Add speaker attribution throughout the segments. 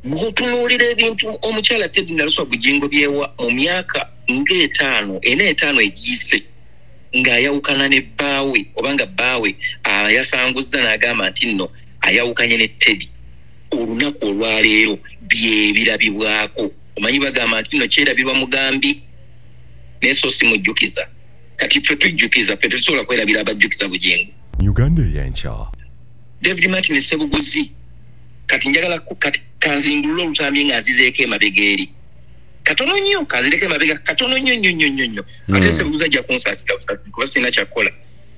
Speaker 1: Bw'otunuulira ebintu omukyala Teddy naluswa Bujjingo byewa mu myaka ena egiyise ng'ayawukana ne bbaawe oba nga bbaawe yasanguzza n'agamba nti nno ayawukanye ne Teddy. Olunaku olwaleero byebirabibwako. Omanyi bagamba nti nno kyerabirwa mugambi neso simujjukiza. Kati ffe tujjukiza, ffe tetusobola kwerabira abajjukiza Bujjingo.
Speaker 2: Uganda Eyenkya.
Speaker 1: David Martin Ssebuguzi. Kati njagala kanzingulula olutambi nga nzizeeko emabega eri. Katono nnyo kanzireko emabega katono nnyo. Ate Ssebuguzi ajja kunsaasira busasi kuba sirina kyakkola.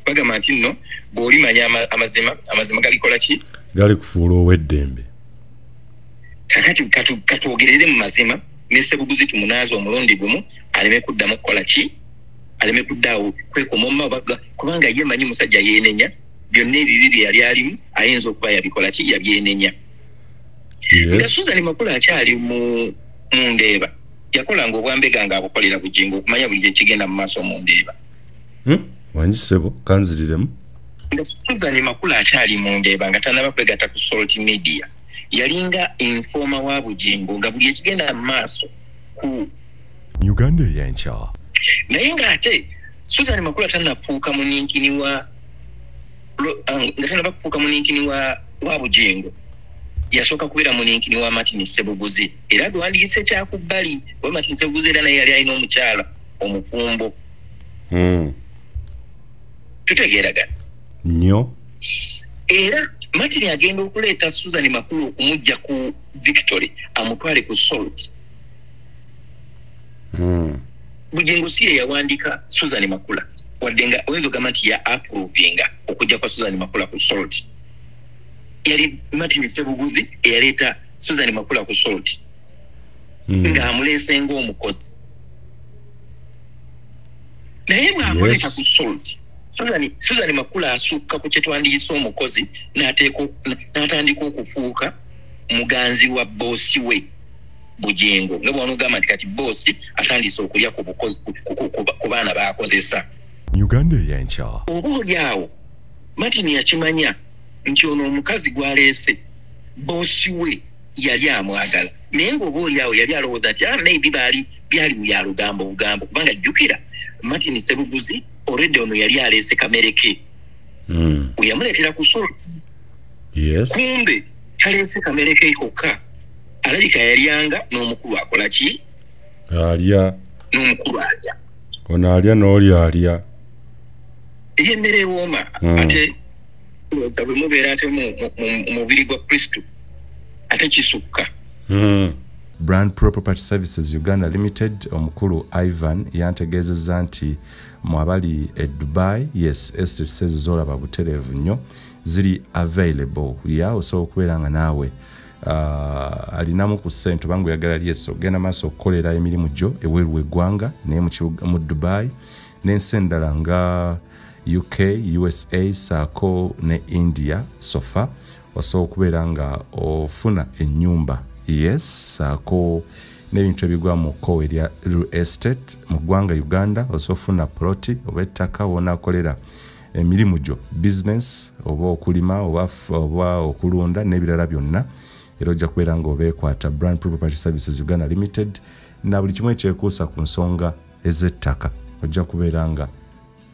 Speaker 1: Bagamba nti nno bw'olimanya amazima galikola ki?
Speaker 2: Gali kufuula ow'eddembe.
Speaker 1: Kakati katwogerere mu mazima ne Ssebuguzi tumunaaza omulundi gumu aleme kuddamu kukola ki? Aleme kuddaawo kwekoma omumabaga kubanga ye manyi musajja yeenenya byonna ebibi bye yali alimu ayinza okuba yabikola ki? Yabyenenya. Nga Etudde-Makula akyali mu Ndeeba yakolanga obwambega nga abukolera Bujjingo okumanya buli gye kigenda mu maaso mu Ndeeba.
Speaker 2: Wanyi ssebo kanziriremu.
Speaker 1: Nga Etudde-Makula akyali mu Ndeeba nga tannaba kwegatta ku Salt Media yalinga informa wa Bujjingo nga buli ekigenda mu maaso ku
Speaker 2: Uganda Eyenkya.
Speaker 1: Naye ng'ate Etudde-Makula tannafuuka muninkini wa nga tannaba kufuuka muninkini wa Bujjingo. Yasooka kubeera muninkini wa Martin Ssebuguzi. Era gwandiise kyakubbali wa Martin Ssebuguzi era naye yali alina omukyala omufumbo. Tutegeeragana
Speaker 2: nnyo.
Speaker 1: Era Martin agenda okuleeta Etudde-Makula okumujja ku Victory amutwale ku Salt. Bujjingo si ye yawandiika Etudde-Makula wadde nga oyinza ogamba nti ya approvinga okujja kwa Etudde-Makula ku Salt. Yali Martin Ssebuguzi eyaleeta Etudde-Makula ku Salt ng'amuleese ng'omukozi. Naye bw'amuleeta ku Salt Etudde-Makula asukka ku kye twandiyise omukozi n'atandika okufuuka muganzi wa boosi we Bujjingo. Nga bw'onogamba nti kati boosi atandise okulya ku baana b'akozesa.
Speaker 2: Uganda Eyenkya.
Speaker 1: Oba oli awo Martin yakimanya nti ono omukazi gwaleese boosi we yali amwagala. Naye ng'oba oli awo yali alowooza nti maybe byali mu yalugambo bugambo kubanga jjukira Martin Ssebuguzi already ono yali aleese kamere ke. Yamuleetera ku Salt. Kumbe taleese kamere ke kokka. Alabika yalyanga n'omukulu akola ki?
Speaker 2: Alya.
Speaker 1: N'omukulu alya.
Speaker 2: Ono alya n'oli alya.
Speaker 1: Emmere ewooma ate oza bwe mubeera ate mu mubiri gwa Kristo ate kisukka.
Speaker 2: Brand Pro Property Services Uganda Limited omukulu Ivan yantegeezezza nti mwabali e Dubai estate sales zolaba butereevu nnyo ziri available osobola okubeera nga naawe alinamu ku ssente oba ng'oyagala lyeso genda maaso okukolera emirimu gyo eweeru w'eggwanga naye mu Dubai n'ensi endala nga UK, USA, saako ne India sofa osobola okubeera nga ofuna ennyumba saako n'ebintu ebigwa mu kkowe erya real estate mu ggwanga Uganda osobola ofuna ploti oba ettaka wonaakolera emirimu gyo business oba okulima oba okulunda n'ebirala byonna. Era ojja kubeera ng'obeekwata Brand Property Services Uganda Limited na buli kimu ekyekuusa ku nsonga ez'ettaka ojja kubeera nga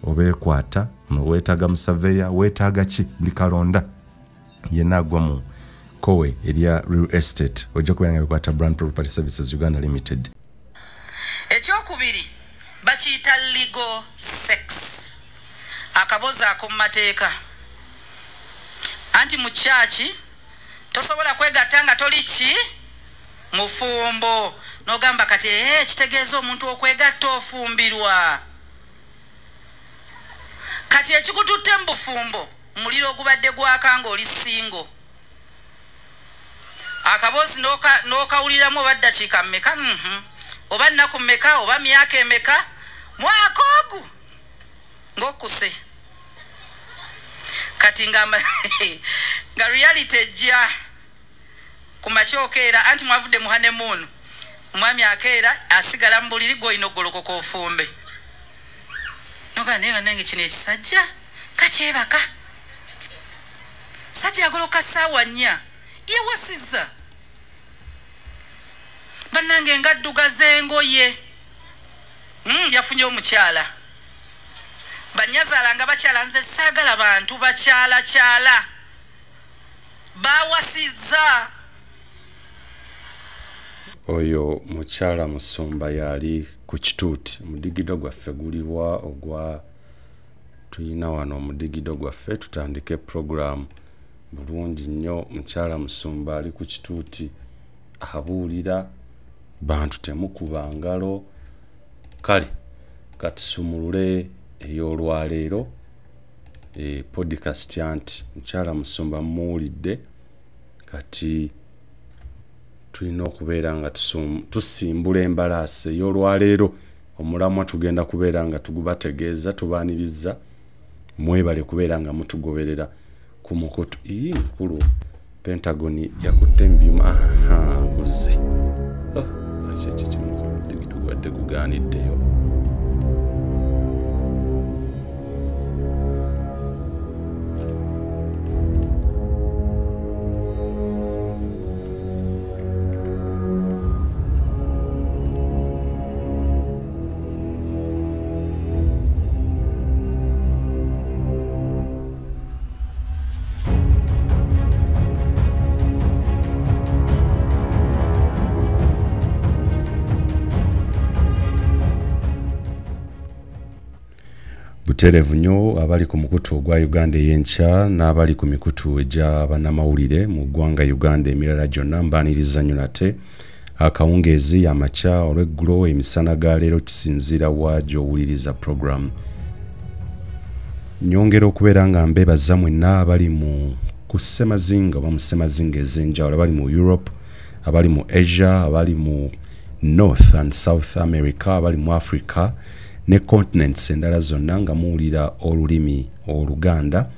Speaker 2: obeekwata. Weetaaga musaveya, weetaaga ki buli kalonda yenna agwa mu kowe erya real estate ojja kubeera nga beekwata Brand Property Services Uganda Limited.
Speaker 3: Ekyokubiri bakiyita legal sex, akabozi ak'omu mateeka. Anti mu kyaki tosobola kwegatta nga toli ki mufumbo n'ogamba kati kitegeeza omuntu okwegatta ofumbirwa. Kati ekikututte mu bufumbo muliro ogubadde gwaka ng'oli singo. Akabozi n'okawuliramu oba ddakiika mmeka oba nnaku mmeka oba myaka emeka mwaka ogu ng'okkuse. Kati nga reality ejja ku makya okeera anti mwavudde mu honeymoon omwami akeera asigala mu buliri gw'olina oggolokoka ofumbe. Noga naye bannange kino ekisajja kakyebaka. Sajja yagoloka ssaawa 4 yewasizza. bannange nga dduga z'engoye yafunye omukyala banyazaala nga bakyala nze saagala bantu bakyala bawasizza
Speaker 2: oyo mukyala Musumba yali ku kituuti omudigido gwaffe guliwa ogwa tuyina wano omudigido gwaffe tutandike program bulungi nnyo mukyala Musumba ali ku kituuti abuulira bantu temukuba ngalo kale katusumulule ey'olwaleero podcast anti mukyala Musumba muwulidde kati tulina okubeera nga tusimbula embalaasi ey'olwaleero omulamwa tugenda kubeera nga tugubategeeza tubaaniriza mwebale kubeera nga mutugoberera ku mukutu nkulu Pentagoni yakutte embyuma guze digitugwadde gugaaniddeyo buterevu nnyo abali ku mukutu ogwa Uganda Eyenkya n'abali ku mikutu egya bannamawulire mu ggwanga Uganda emirala gyonna mbaaniriza nnyo nate akawungeezi amakya olw'eggulo emisana ga leero kisinziira wa gy'owuliriza program nyongera okubeera nga mbeebaza mwenna abali mu kusemazinga oba mu semazinga ez'enjawulo abali mu Europe abali mu Asia abali mu North and South America abali mu Africa ne continents endala zonna nga muwulira olulimi Oluganda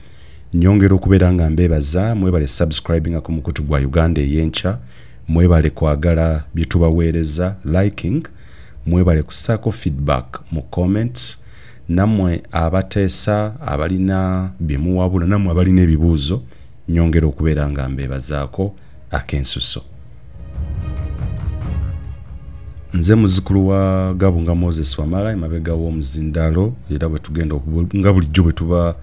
Speaker 2: nyongera okubeera nga mbeebaza mwebale subscribing ku mukutu gwa Uganda Eyenkya mwebale kwagala bye tubaweereza liking mwebale kusaako feedback mu comments nammwe abateesa abalina bye muwabula nammwe abalina ebibuuzo nyongera okubeera nga mbeebazaako ak'ensuso nze muzukulu wa Gabunga Moses Wamala emabega w'omuzindalo era bwe tugenda nga bulijjo bwe tuba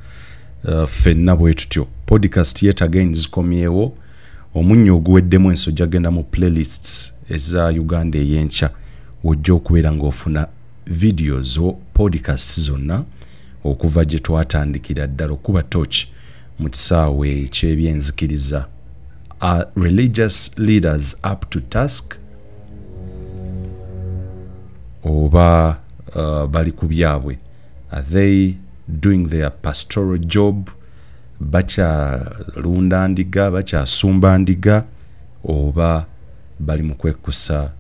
Speaker 2: ffenna bwe tutyo podcast yet again zikomyewo omunnyo oguweddemu ensojja genda mu playlists eza Uganda Eyenkya wojja okubeera ng'ofuna videos o podcasts zonna okuva gye twatandikira ddala okuba torch mu kisaawe eky'ebyenzikiriza religious leaders up to task oba bali ku byabwe are they doing their pastoral job bakyalunda ndiga bakyasumba ndiga oba bali mu kwekusa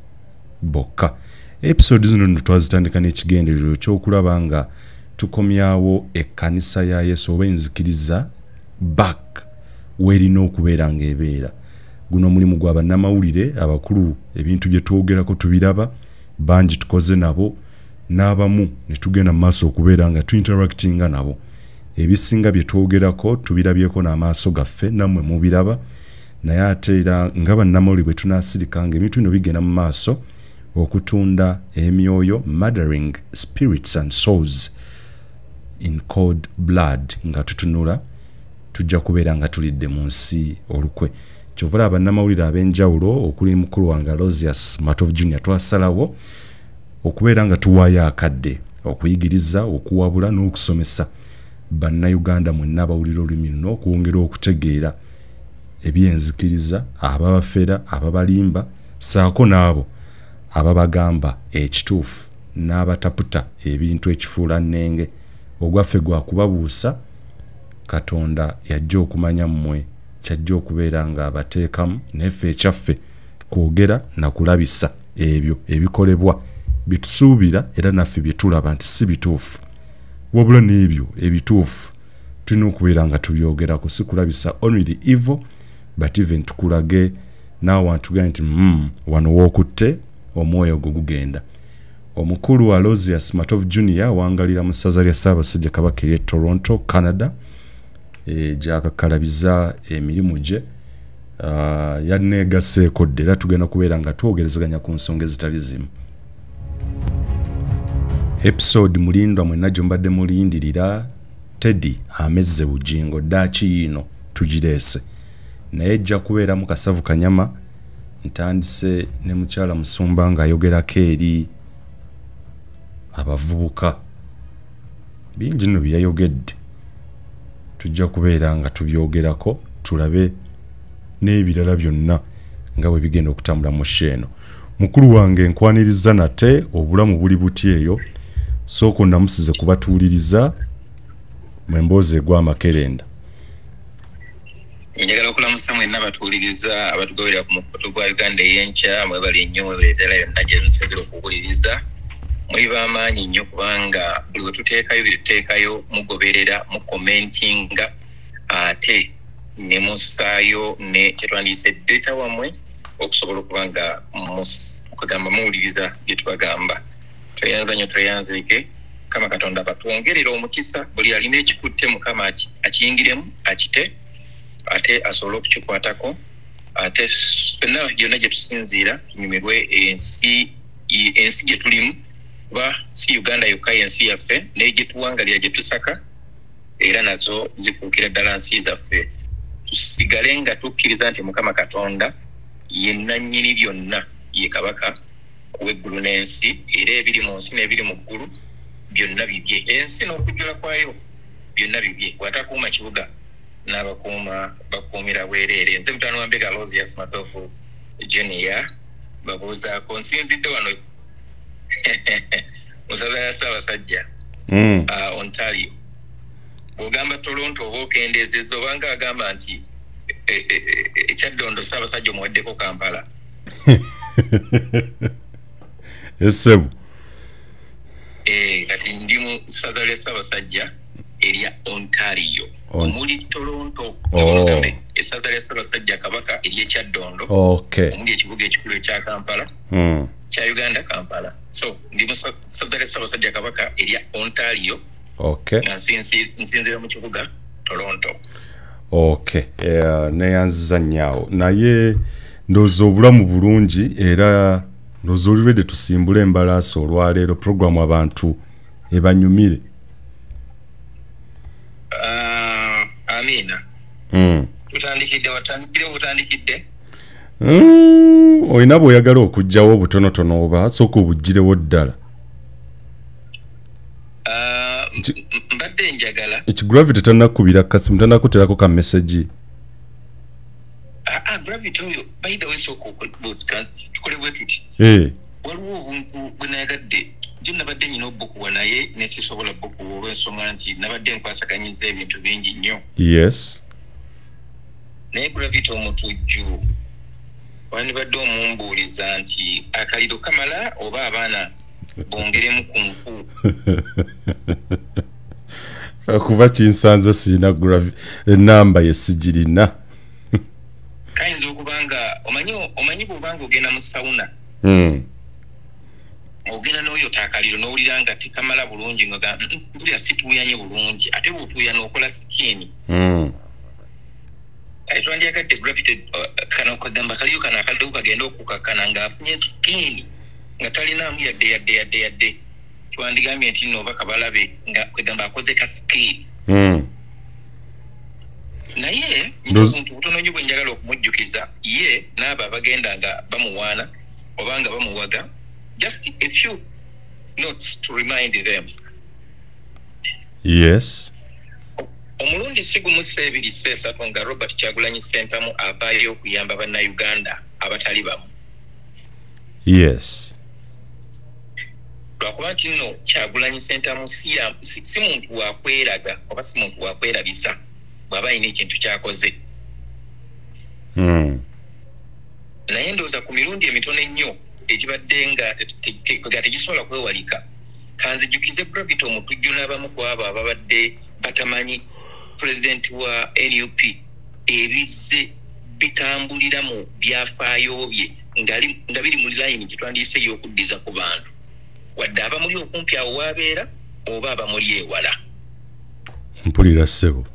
Speaker 2: bokka episode zino twazitandika n'ekigendererwa ky'okulaba nga tukomyawo ekkanisa ya Yesu oba enzikiriza back werina okubeera ng'ebeera guno mulimu gwa bannamawulire abakulu ebintu bye twogerako tubiraba banji tukoze nabo n'abamu ne tugenda mu maaso okubeera nga tuinteractinga nabo ebisinga bye twogerako tubirabyeko n'amaaso gaffe nammwe mubiraba naye ate era nga bannamawulire bwe tunaasirikanga ebintu bino bigenda mu maaso okutunda emyoyo murdering spirits and souls in cold blood nga tutunula tujja kubeera nga tulidde mu nsi olukwe kyovula abannamawulire ab'enjawulo okuli mukulu wange Aloysius Matov Jr twasalawo okubeera nga tuwaayo akadde okuyigiriza okuwabula n'okusomesa bannayuganda mwenna abawulira olulimi luno okwongera okutegeera ebyenzikiriza ababafera ababalimba saako n'abo ababagamba ekituufu n'abataputa ebintu ekifuula nnenge ogwaffe gwa kubabuusa Katonda yajja okumanya mmwe kyajja okubeera nga abateekamu neffe ekyaffe kwogera na kulabisa ebyo ebikolebwa bitusuubira era naffe bye tulaba nti si bituufu wabula n'ebyo ebituufu tulina okubeera nga tubyogerako si kulabisa only the evil but even tukulage n'awantu gani nti wano wookutte omwoyo gwo gugenda omukulu Aloysius Matov Jr wangalira mu ssaza lya Ssaabasajja Kabaka ery'e Toronto Canada gyakakalabiza emirimu gye yanneegaseeko dde era tugenda kubeera nga twogerezaganya ku nsonga ezitali zimu. Episode mulindwa mwenna gye mbadde mulindirira Teddy amezze Bujjingo ddaaki yiino tugireese naye ejja kubeera mu kasavu kanyama. Ntandise ne mukyala Musumba ng'ayogerako eri abavubuka bingi nno byayogedde tujja kubeera nga tubyogerako tulabe n'ebirala byonna nga bwe bigenda okutambula mu sheeno. Mukulu wange nkwaniriza nate obulamu buli buti eyo sooka namusize kubatuuliriza mwemboozi egw'amakerenda.
Speaker 1: Njagala okulamusa mwenna abatuuliriza abatugoberera ku mukutu gwa UgandaEyenkya mwebali nnyo mwebereetera yonna gye musinzira okuwuliriza. Muli b'amaanyi nnyo kubanga buli we tuteekayo bituteekayo mugoberera mukomentinga ate ne mussaayo ne kyetwandiise data wammwe okusobola okuba nga mukagamba muwuliriza bye tubagamba. Tweyanza nnyo tweyanzike. Mukama Katonda batwongerera omukisa buli alina ekikutte Mukama akiyingiremu akite ate asobole okukikwatako ate ffenna byonna gye tusinziira tunyumirwe ensi gye tulimu kuba si Uganda yokka ensi yaffe naye gye tuwangalira gye tusaka era nazo zifuukira ddala nsi zaffe. Tusigale nga tukkiriza nti Mukama Katonda ye nannyini byonna ye kabaka w'eggulu n'ensi era ebiri mu nsi n'ebiri mu ggulu byonna bibye. Ensi n'okujjula kwayo byonna bibye. Bw'atakuuma kibuga n'abakuuma bakuumira bwereere. Nze mutano wa Mbega Rosias Matofu Junior babuuzaako nsinzidde wano musaza ya Ssaabasajja Ontario. Bw'ogamba Toronto oba okendeezezza obanga agamba nti ekyaddondo Ssaabasajja omuweddeko Kampala.
Speaker 2: Essebu.
Speaker 1: Kati ndi mu ssaza lya Ssaabasajja erya Ontario. Omuli Toronto ogambe essaza lya Ssaabasajja Kabaka ery'ekyaddondo. Omuli ekibuga ekikulu ekya Kampala. Kya Uganda Kampala. So ndi mu ssaza lya Ssaabasajja Kabaka erya Ontario. Nga nsinzira mu kibuga Toronto.
Speaker 2: Neyanziza nnyawo naye ndowooza obulamu bulungi era ndowooza olwedde tusimbule embalaasi olwaleero programu abantu ebanyumire.
Speaker 1: Amina. Tutandikidde watandikidde?
Speaker 2: Olina bw'oyagala okugjawo obutonotono oba sooka obuggirewo ddala.
Speaker 1: Mbadde njagala.
Speaker 2: Ekigravity tannakubira kasimu tannakuterako ka message.
Speaker 1: Gravity oyo by the way sooka tukole bwe tuti. Waliwo obuntu bwe nayagadde gye nabadde nyina obbukuwa naye ne sisobola bbukuwa olw'ensonga nti nabadde nkwasaganyiza ebintu bingi nnyo.
Speaker 2: Yes.
Speaker 1: Naye gravity omutujju wandibadde omumbuuliza nti akaliro kamala oba abaana bongeremu ku nku.
Speaker 2: Kuba kinsanze sirina enamba yesigirina.
Speaker 1: Kayinza okubanga omanyi bw'obanga ogenda mu sawuna. Ogenda n'oyo takaliro n'owulira nga tekamala bulungi nga mpulira situuyanye bulungi ate bw'otuuya n'okola sikini. Kale twandyagadde gravity kano kagamba kaliyo kana akaliro kagenda okukakana ng'afunye sikini nga talinaamu yadde twandigambye nti nno oba kabalabe nga kwegamba akoze ka sikini. Naye omuntu butono nnyo bwe njagala okumujjukiza ye n'abo abagenda nga bamuwaana oba nga bamuwaga. Just a few notes to remind them.
Speaker 2: Yes.
Speaker 1: Omulundi sigumu seebiri seesatu nga Robert Kyagulanyi Ssentamu avaayo okuyamba bannayuganda abatali bamu.
Speaker 2: Yes.
Speaker 1: Lwakuba nti nno Kyagulanyi Ssentamu si muntu wakweraga oba si muntu wakwerabisa bw'aba alina ekintu kyakoze. Naye ndowooza ku mirundi emitono ennyo ekibadde nga tegisobola kwewalika kanzijukize gravity omutujju n'abamu ku abo ababadde batamanyi pulezidenti wa NUP ebizze bitambulira mu byafaayo bye nga biri mu layini gye twandiyise ey'okuddiza ku bantu wadde abamuli okumpi awo waabeera oba abamuli ewala.
Speaker 2: Mpulira ssebo.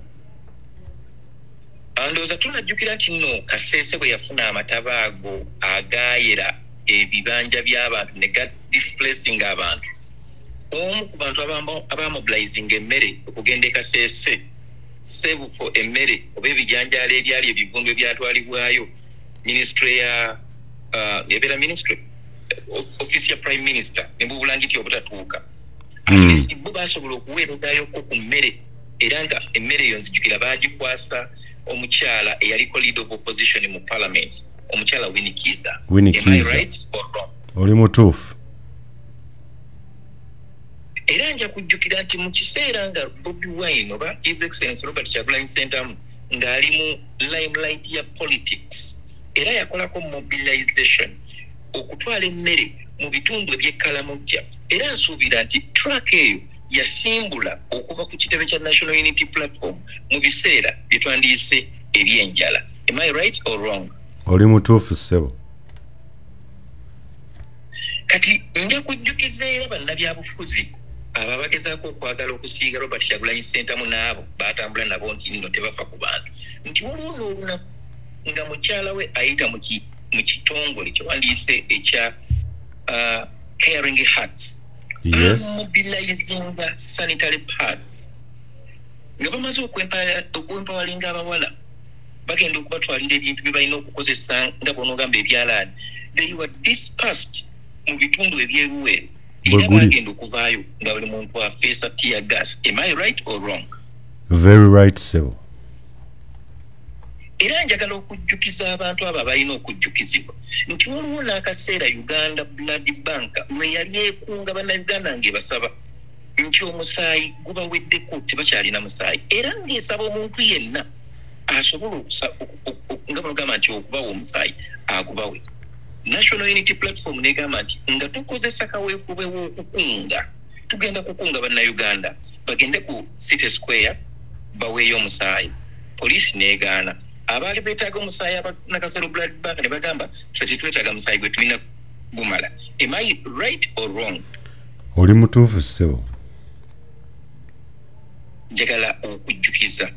Speaker 1: Ndowooza tunajjukira nti nno Kasese bwe yafuna amataba ago agaayera ebibanja by'abantu ne ga displacing abantu. Omu ku bantu abamobilizing emmere okugenda e Kasese save for emmere oba ebijanjaalo ebyali ebivundu ebyatwalibwayo ministry ya ebeera ministry office ya prime minister ne bubulangiti obutatuuka. At least bo basobola okuweerezaayo ku mmere era nga emmere eyo nzijjukira baagikwasa omukyala eyaliko lead of opposition mu parliament omukyala Winikiza. Am I right or wrong?
Speaker 2: Oli mutuufu.
Speaker 1: Era nja kujjukira nti mu kiseera nga BobiWine oba His Excellency Robert Kyagulanyi Ssentamu ng'ali mu limelight ya politics era yakolako mobilization okutwala emmere mu bitundu eby'ekkalamujja era nsuubira nti track eyo yasimbula okuva ku kitebe kya National Unity Platform mu biseera bye twandiyise eby'enjala. Am I right or wrong?
Speaker 2: Oli mutuufu ssebo.
Speaker 1: Kati nja kujjukiza era bannabyabufuzi abo abagezaako okwagala okusiiga Robert Kyagulanyi Ssentamu n'abo baatambula nabo nti nno tebafa ku bantu nti waliwo n'olunaku nga mukyala we ayita mu kitongole kyewandiyise ekya caring hearts.
Speaker 2: Yes.
Speaker 1: Mobilizing sanitary pads. Nga bamaze okwempawalinga abawala bagenda okubatwalira ebintu bye balina okukozesa nga bonogamba ebyalaani. They were dispersed mu bitundu ebyeruweru era bagenda okuvaayo nga buli muntu afeesa tear gas. Am I right or wrong?
Speaker 2: Very right, sir.
Speaker 1: Era njagala okujjukiza abantu abo abalina okujjukizibwa nti waliwo n'akaseera Uganda Blood Bank lwe yali ekunga bannayuganda ng'ebasaba nti omusaayi gubaweddeko tebakyalina musaayi era ng'esaba omuntu yenna asobola nga bagamba nti okubawa omusaayi agubawe. National Unity Platform negamba nti nga tukozesa kaweefube w'okukunga tugenda kukunga bannayuganda bagende ku City Square baweeyo omusaayi. Poliisi negaana. Abaali beetaaga omusaayi abanakasero Blood Bank ne bagamba ffe twetaaga musaayi gwe tulina gumala. Am I right or wrong?
Speaker 2: Oli mutuufu ssebo.
Speaker 1: Njagala okujjukiza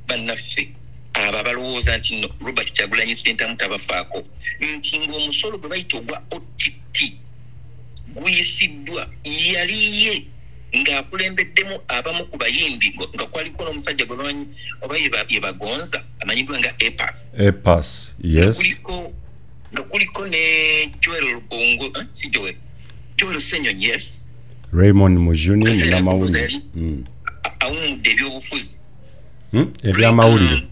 Speaker 1: bannaffe abo abalowooza nti nno Robert Kyagulanyi Ssentamu tabafaako nti ng'omusolo gwe bayita ogwa OTT guyisiddwa yali ye ng'akulembeddemu abamu ku bayimbi nga kwaliko n'omusajja gwe bamanyi oba ye bagonza amanyiddwa nga Epas.
Speaker 2: Yes.
Speaker 1: Nga kuliko ne Joel Bongo, si Joel Senyonyi, yes.
Speaker 2: Raymond Mujuni n'amawulire.
Speaker 1: Awumudde ebyobufuzi.
Speaker 2: Ebyamawulire.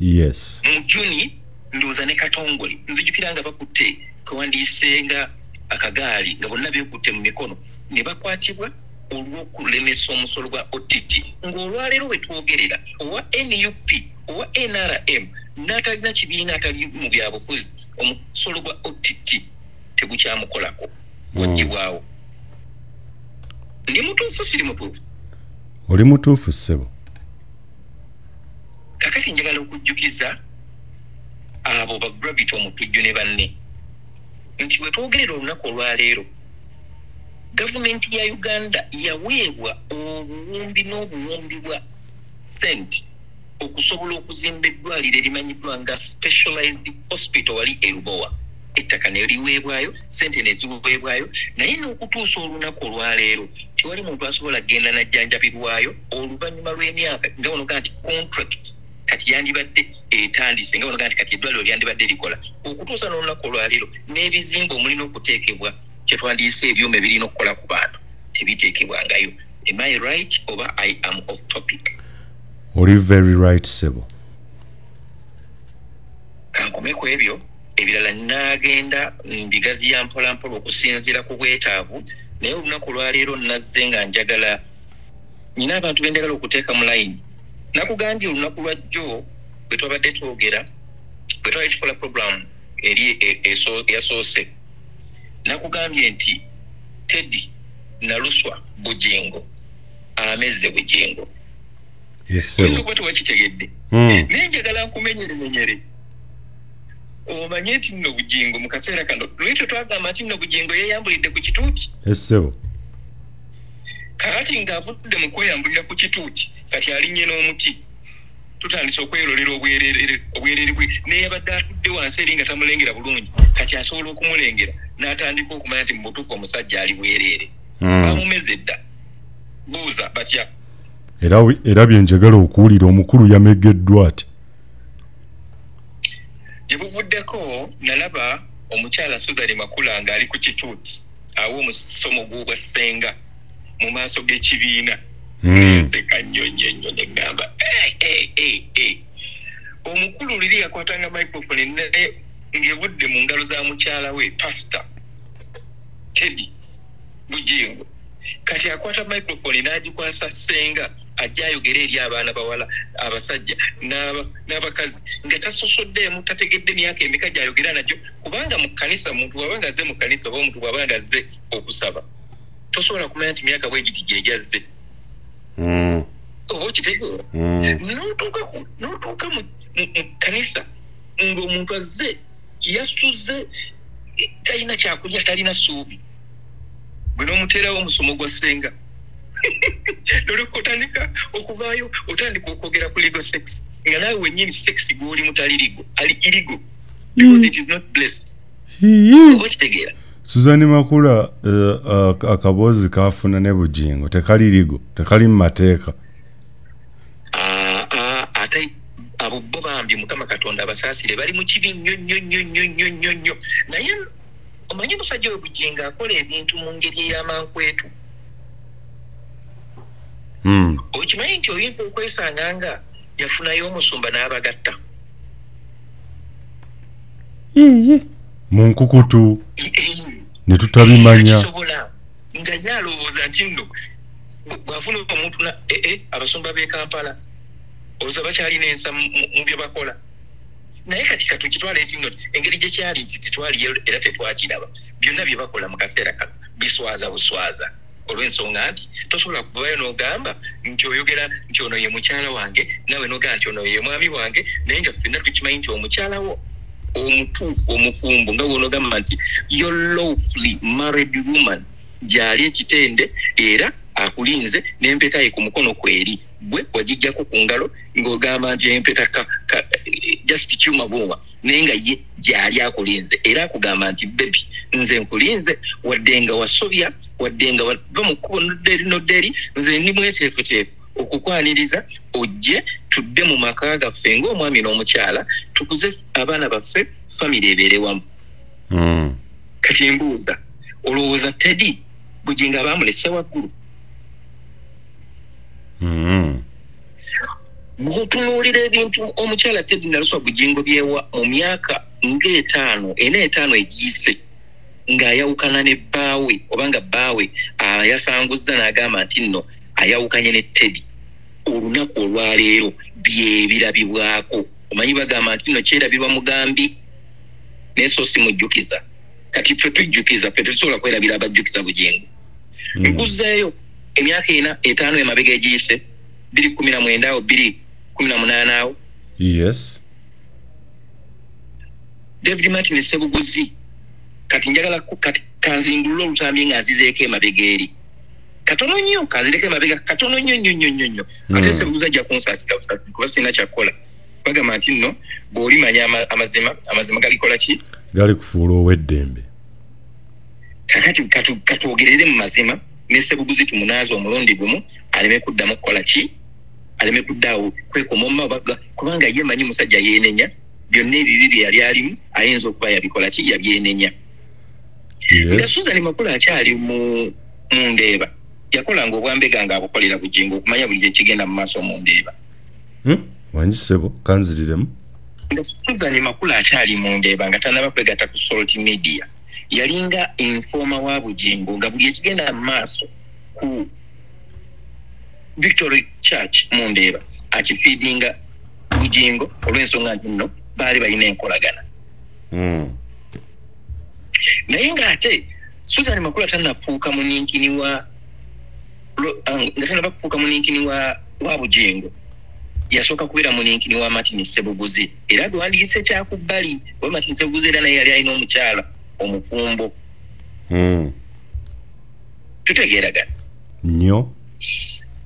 Speaker 2: Yes.
Speaker 1: Mujuni ndowooza ne Katongole nzijukira nga bakutte kewandiisenga akagaali nga bonna beekutte mu mikono ne bakwatibwa olw'okulemesa omusolo gwa OTT ng'olwaleero we twogerera owa NUP owa NRM n'atalina kibiina atali mu byabufuzi omusolo gwa OTT tegukyamukolako waggyibwawo. Ndi mutuufu siri mutuufu?
Speaker 2: Oli mutuufu ssebo.
Speaker 1: Kakati njagala okujjukiza abo ba Gravity omutujju ne banne nti we twogerera olunaku olwaleero gavumenti ya Uganda yaweebwa obuwumbi n'obuwumbi bwa sente okusobola okuzimba eddwaliro erimanyiddwa nga specialized hospital wali Erubowa. Ettaka ne liweebwayo, sente ne ziweebwayo, naye n'okutuusa olunaku olwaleero tewali muntu asobola kgenda n'ajjanjabirwayo oluvannyuma lw'emyaka nga bonoga nti contract kati yandibadde etandise nga bonoga nti kati eddwaliro lyandibadde likola okutuusa n'olunaku olwaleero n'ebizimba omulina okuteekebwa kye twandiyise ebyuma ebirina okukola ku bantu tebiteekebwangayo. Am I right oba I am off topic?
Speaker 2: Oli very right sebo.
Speaker 1: Kankomeko ebyo ebirala nagenda mbigazi ya mpola mpola okusinziira ku bwetaavu naye olunaku olwaleero nazze nga njagala nina abantu benjagala okuteeka mu line. Nakugambye olunaku lwa jjo bwe twabadde twogera bwe twali tukola program eri eyasoose nakugambye nti Teddy naluswa Bujjingo amezze Bujjingo.
Speaker 2: Yes sir.
Speaker 1: Kuba tuwakitegedde. Naye njagala nkumenyeremenyere omanye nti nno Bujjingo mu kaseera kano lwekyo twagamba nti nno Bujjingo yeeyambulidde ku kituuti.
Speaker 2: Yes sir.
Speaker 1: Kakati ng'avudde mu kweyambulira ku kituuti kati alinnye n'omuti tutandise okwelolera obwerere bwe naye abadde atudde wansi eri nga tamulengera bulungi kati asobola okumulengera n'atandika okumanya nti mu butuufu omusajja ali bwereere bamumeze dda buuza batya
Speaker 2: era byenjagala okuwulira omukulu yamegeddwa ati
Speaker 1: gye buvuddeko nalaba omukyala Etudde-Makula ng'ali ku kituuti awo omusomo gw'obwa ssenga mu maaso g'ekibiina nseka nnyo neŋŋamba omukulu liri yakwatanga microphone ng'evudde mu ngalo za mukyala we pastor Teddy Bujjingo kati akwata microphone n'agikwasa ssenga ajja ayogera eri abaana bawala abasajja n'abakazi nga tasosoddeemu tategedde myaka emeka gy'ayogera najyo kubanga mu kkanisa muntu bw'abanga azze mu kkanisa oba omuntu bw'abanga azze okusaba tosobola kumanya nti myaka bwe giti gy'egyazze oba okitegeera n'otuuka mu kkanisa ng'omuntu azze yasuze talina kyakulya talina ssuubi bwe n'omuteerawo omusomo gwa ssenga noleka otandika okuvaayo otandika okwogera ku legal sex nga naawe wennyini sex gw'oli mutali ligo ali illegal because it is not blessed oba okitegeera
Speaker 2: Etudde-Makula akaboozi kafuna ne Bujjingo tekali ligo tekali mu mateeka
Speaker 1: ate abo bo bambi Mukama Katonda abasaasire bali mu kibi nnyo naye omanyi musajja we Bujjingo akola ebintu mu ngeri ey'amankwetu okimanyi nti oyinza okwesanga nga yafunayo omusumba n'abagatta
Speaker 2: mu nkukutu ne tutabimanya
Speaker 1: nga yalowooza nti nno bw'afuna omuntu abasumba b'e Kampala olowooza bakyalina ensa mu bye bakola naye kati katukitwala eti nno engeri gye kyali nti tetwaliyo era tetwakiraba byonna bye bakola mu kaseera kano biswaza buswaza olw'ensonga nti tosobola kuvayo n'ogamba nti oyogera nti ono ye mukyala wange nawe n'ogamba nti ono ye mwami wange naye nga ffenna tukimanyi nti omukyalawo omutuufu omufumbo nga wonogamba nti your lawfully married woman gyali ekitende era akulinze n'empeta ye ku mukono kweri gwe wagijjako ku ngalo ng'ogamba nti empeta just kyuma bwoma naye nga ye gyali akulinze era akugamba nti bebi nze nkulinze wadde nga wasobya wadde nga wava mu kkubo nodderi nze ndi mweteefuteefu okukwaniriza ojje tudde mu maka gaffe ng'omwami n'omukyala tukuze abaana baffe famire ebeere wamu kati mbuuza olowooza Teddy Bujjingo baamulese waggulu bw'otunuulira ebintu omukyala Teddy naluswa Bujjingo byewa mu myaka ena egiyise ng'ayawukana ne bbaawe oba nga bbaawe yasanguzza n'agamba nti nno ayawukanye ne Teddy olunaku olwaleero byebirabibwako omanyi bagamba nti nno kyerabibwa mugambi neso si mujjukiza kati ffe tujjukiza ffe tetusobola kwerabira abajjukiza Bujjingo nkuzzeeyo emyaka etaano emabega egiyise 2019 awo 2018 awo
Speaker 2: yes
Speaker 1: David Martin Ssebuguzi kati njagala kanzingulula olutambi nga nzizeeko emabega eri katono nnyo kanzireko emabega katono nnyo ate Ssebuguzi ajja kunsaasira busasi kuba sirina kyakkola bagamba nti nno bw'olimanya amazima galikola ki
Speaker 2: gali kufuula ow'eddembe
Speaker 1: kakati katwogerere mu mazima ne Ssebuguzi tumunaaza omulundi gumu aleme kuddamu kukola ki aleme kuddaawo kwekoma omumabaga kubanga ye manyi musajja yeenenya byonna ebibi bye yali alimu ayinza okuba yabikola ki yabyenenya nga Etudde-Makula akyali mu Ndeeba yakolanga obwambega nga abukolera Bujjingo okumanya buli gye kigenda mu maaso mu Ndeeba
Speaker 2: wanyi ssebo kanziriremu
Speaker 1: nga Etudde-Makula akyali mu Ndeeba nga tanaba kwegatta ku Salt Media yalinga informa wa Bujjingo nga buli ekigenda mu maaso ku Victory Church mu Ndeeba akifiidinga Bujjingo olw'ensonga nti nno baali balina enkolagana naye ng'ate Etudde-Makula tannafuuka muninkini wa nga tanaba kufuuka muninkini wa Bujjingo yasooka kubeera muninkini wa Martin Ssebuguzi era gwewandigise kyakubbali wa Martin Ssebuguzi era naye yali alina omukyala omufumbo tutegeeragana
Speaker 2: nnyo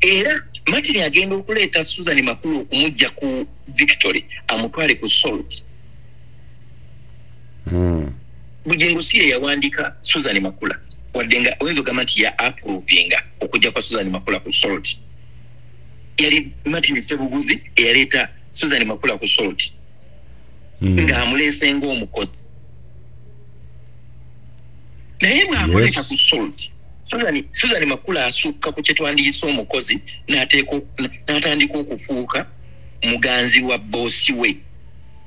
Speaker 1: era Martin agenda okuleeta Susan Makula okumujja ku Victory amutwale ku Salt. Bujjingo si yawandika Susan Makula wadenga wezo gamati ya approvinga okujja kwa Susan Makula ku Salt. Yali Martin Sebuguzi yaleta Susan Makula ku Salt. Nga amulese ng'omukozi. Naye bw'amuleta ku Salt. Susan Makula asukka ku kyetwandiyise omukozi n'atandika okufuuka muganzi wa boosi we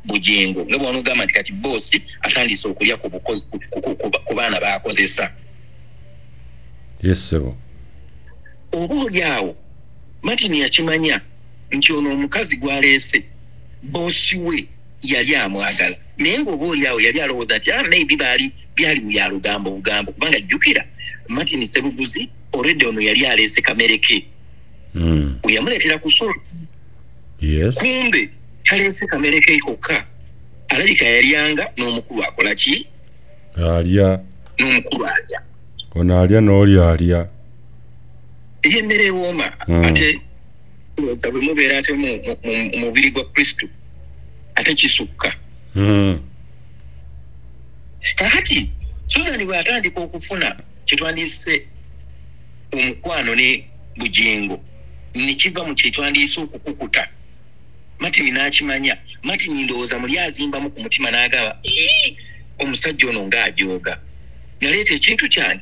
Speaker 1: Bujjingo. Nga bw'onogamba nti kati boosi atandise okulya ku baana b'akozesa.
Speaker 2: Yes, sir.
Speaker 1: Oba oli awo Martin yakimanya nti ono omukazi gw'aleese boosi we yali amwagala. Naye ng'oba oli awo yali alowooza nti maybe byali mu yalugambo bugambo kubanga jjukira Martin Sebuguzi already ono yali aleese kamere ke. Yamuleetera ku Salt.
Speaker 2: Yes.
Speaker 1: Kumbe taleese kamere ke kokka. Alabika yalyanga n'omukulu akola ki?
Speaker 2: Alya.
Speaker 1: N'omukulu alya.
Speaker 2: Ono alya n'oli alya.
Speaker 1: Emmere ewooma ate looza bwe mubeera ate mu mubiri gwa Kristo ate kisukka. Kakati Susan bw'atandika okufuna kyetwandiyise omukwano ne Bujjingo ne kiva mu kyetwandiyise okukukuta. Martin n'akimanya. Martin ndowooza muli azimbamu ku mutima n'agamba omusajja ono ng'ajooga. Yaleeta ekintu kyane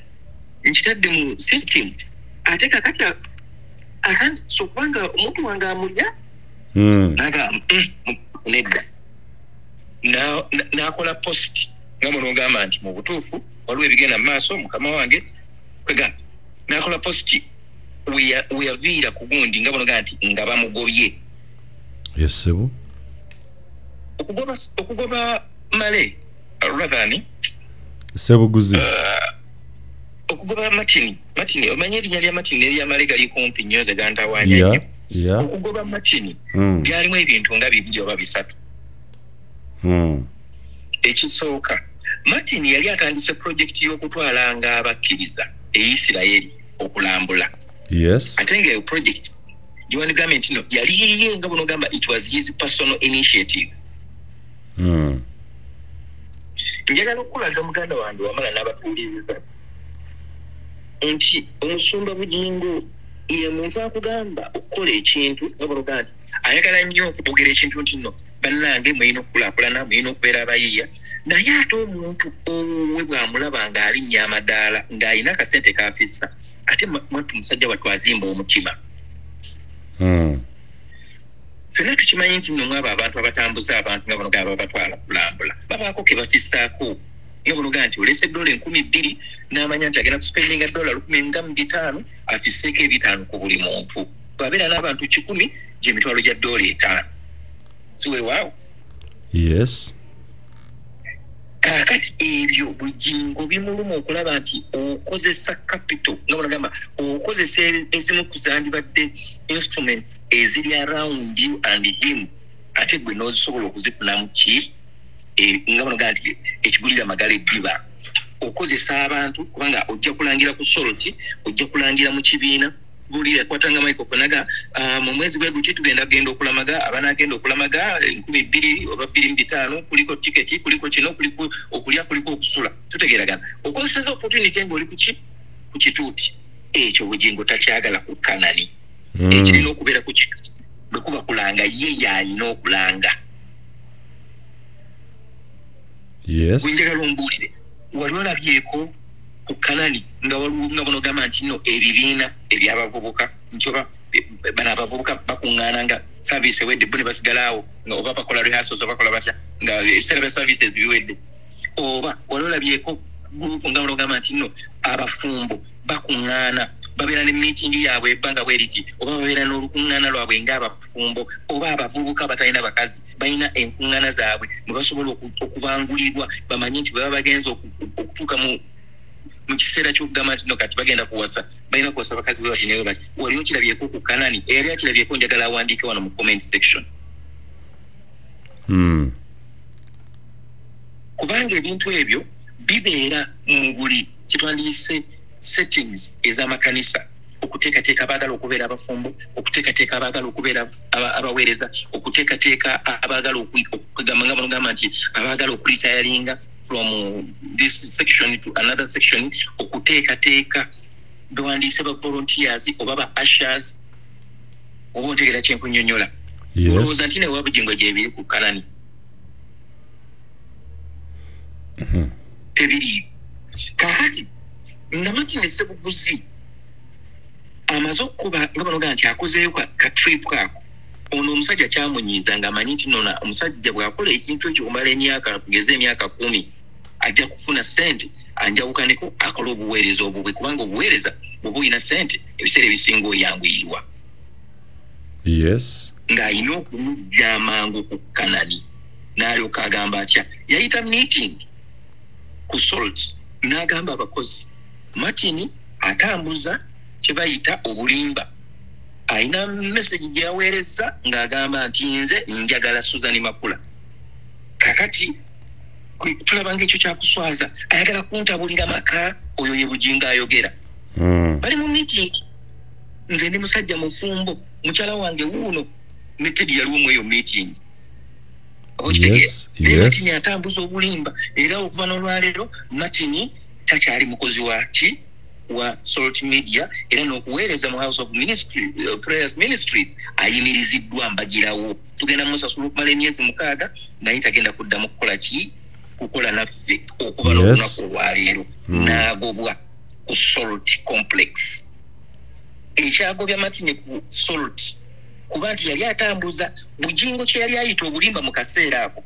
Speaker 1: nkitadde mu system ate kakati atandise okubanga omuntu wange amulya n'agamba nedda. N'akola post nga munogamba nti mu butuufu waliwo ebigenda mu maaso mukama wange kwega n'akola post weyaviira ku gundi nga munogamba nti nga bamugobye.
Speaker 2: Yes, sir.
Speaker 1: Okugoba male radhani
Speaker 2: Sebuguzi.
Speaker 1: Okugoba Martin omanyi erinnya lya Martin eryamale gali kumpi nnyo ze gantawanya. Okugoba Martin byalimu ebintu nga bibiri oba bisatu. Ekisooka Martin yali atandise projekiti y'okutwalanga abakkiriza Isirayiri okulambula.
Speaker 2: Yes.
Speaker 1: Ate nga eyo project Uganda government yali yiye nga bunogamba it was his personal initiative. Njagala okulaga muganda wange wamala n'abatuuliriza nti omusumba Bujjingo ye muntu akugamba okukola ekintu nga bunogamba nti ayagala nnyo okupogera ekintu nti nno bannange mulina okukulaakulana mulina okubeera abayiiya naye ate omuntu owe bw'amulaba ng'alinnya amadaala ng'alina akasente kafissa ate mwattu musajja watwazimba omutima. Fena tukimanyi nti nno mwabo abantu abatambuza abantu nga bano batwala kulambula babaako ke bafissaako nga bano nti olese $2,000 n'amanya nti agenda kuspendinga $1,500 afisseeko $5 ku buli muntu babeera n'abantu 1,000 gy'emitwalo gya $5. Siwe waawo.
Speaker 2: Yes.
Speaker 1: Kakati ebyo Bujjingo bimuluma okulaba nti okozesa capital nga banagamba okozesa ezimu ku zandibadde instruments eziri around you and him ate gwe n'ozisobola okuzifunamu ki nga banagamba nti ekigulira amagala eddiba okozesa abantu kubanga ojja kulangira ku Salt ojja kulangira mu kibiina buli yakwatanga microphone aga mu mwezi gwe guti tugenda okulamaga abana agenda okulamaga 2,000 oba 2,500 kuliko ticket kuliko kino kuliko okulya kuliko okusula tutegeragana okozesa opportunity ngoli ku kituuti ekyo Bujjingo takyagala ku Canaan ekirina okubeera ku kituuti bwe kuba kulanga ye yalina okulanga.
Speaker 2: Yes.
Speaker 1: Winjagala ombulire wali olabyeko ku Canaan nga waliwo nga bono gamba nti nno ebibiina eby'abavubuka nti oba bano abavubuka bakuŋŋaana nga service ewedde bo ne basigalaawo nga oba bakola rehearsals oba bakola batya nga ebiseera bya services biwedde oba wali olabyeko gurupu nga bono gamba nti nno abafumbo bakuŋŋaana babeera ne meeting yaabwe ebbanga bwe riti oba babeera n'olukuŋŋaana lwabwe ng'abafumbo oba abavubuka batalina bakazi balina enkuŋŋaana zaabwe mwe basobola okubangulibwa bamanye nti bwe baba bagenza okutuuka mu kiseera ky'okugamba nti no kati bagenda kuwasa balina kuwasa bakazi be bati newe bati waliwo kirabyeko ku Canaan eyali akirabyeko njagala awandiike wano mu comment section. Kubanga ebintu ebyo bibeera mu buli kyetwandiyise settings ez'amakanisa okuteekateeka abaagala okubeera abafumbo, okuteekateeka abaagala okubeera abaweereza, okuteekateeka abaagala okugamba nti abaagala okuritayalinga from this section to another section, okuteekateeka bewandiise ba volunteers oba ba ushers, oba ontegera kyenkunyonnyola. Olowooza nti newa Bujjingo gyebiri ku Canaan. Tebiri. Kakati namati ne Ssebuguzi amaze okuba nga banoga nti akozeeyo ka trip kako. Ono omusajja kyamunyiiza ng'amanyi nti nona omusajja bw'akola ekintu ekyo okumala emyaka tugeze emyaka 10 ajja kufuna ssente anjawukaneko akola obuweereza obubwe, kubanga obuweereza bw'oba olina ssente ebiseera ebisinga oyanguyirwa.
Speaker 2: Yes.
Speaker 1: Ng'alina okumujja amangu ku Canaan. N'alyoka agamba atya yayita meeting ku Salt n'agamba abakozi Martin atambuza kye bayita obulimba. Alina message gye yaweereza ng'agamba nti nze njagala Suzan Makula. Kakati tulaba ng'ekyo kyakuswaza ayagala kuntabulira maka oyo ye Bujjingo ayogera. Bali mu meeting nze ndi musajja mufumbo mukyala wange wuuno ne Teddy yaliwo mu eyo meeting.
Speaker 2: Yes.
Speaker 1: Martin atambuza obulimba era okuva n'olwaleero Martin takyali mukozi wa Salt Media era n'okuweereza mu House of Prayers Ministries ayimiriziddwa mbagirawo. Tugenda musasula okumala emyezi 6 naye tagenda kuddamu kukola naffe okuva n'olunaku olwaleero n'agobwa ku Salt Complex. Ekyagobya Martin ku Salt kuba nti yali atambuza Bujjingo kye yali ayita obulimba mu kaseera ako.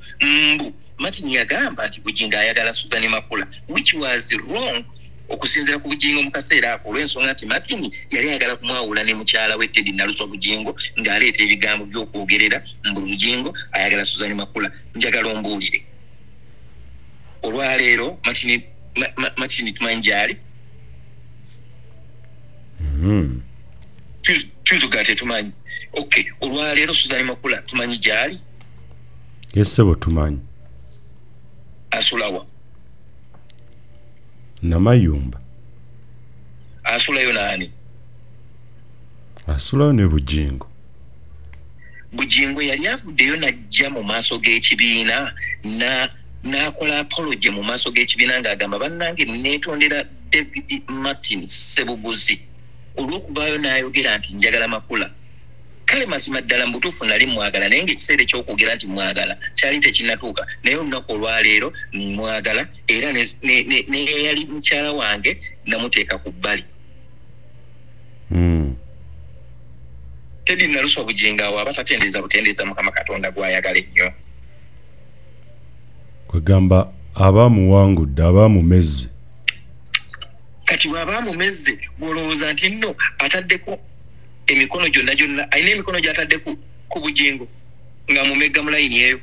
Speaker 1: Martin yagamba nti Bujjingo ayagala Suzan Makula, which was wrong okusinziira ku Bujjingo mu kaseera ako olw'ensonga nti Martin yali ayagala kumwawula ne mukyala we Teddy naluswa Bujjingo ng'aleeta ebigambo by'okwogerera mbu Bujjingo ayagala Suzan Makula. Njagala ombuulire olwaleero Martin tumanyi gy'ali. Tuzugate tumanyi. Okay, olwaleero Suzan Makula tumanyi gy'ali.
Speaker 2: Yesebo tumanyi.
Speaker 1: Asulawa.
Speaker 2: Namayumba.
Speaker 1: Asulayo nani?
Speaker 2: Asulayo ne Bujjingo.
Speaker 1: Bujjingo yali avuddeyo n'ajja mu maaso g'ekibiina n'akola apology mu maaso g'ekibiina ng'agamba bannange neetondera David Martin Ssebuguzi olw'okuvaayo n'ayogera nti njagala Makula. Kale mazima ddala mu butuufu nali mwagala naye ng'ekiseera eky'okwogera nti mwagala kyali tekinnatuuka, naye olunaku olwaleero mwagala era ne yali mukyala wange namuteeka ku bbali. Teddy naluswa Bujjingo awo aba tatendeeza Mukama Katonda gw'ayagala ennyo.
Speaker 2: Kwegamba abamuwangudde abamumezze.
Speaker 1: Kati bw'abamumezze bw'olowooza nti nno ataddeko emikono gyonna alina emikono gy'atadde ku Bujjingo ng'amumegga mu layini eyo.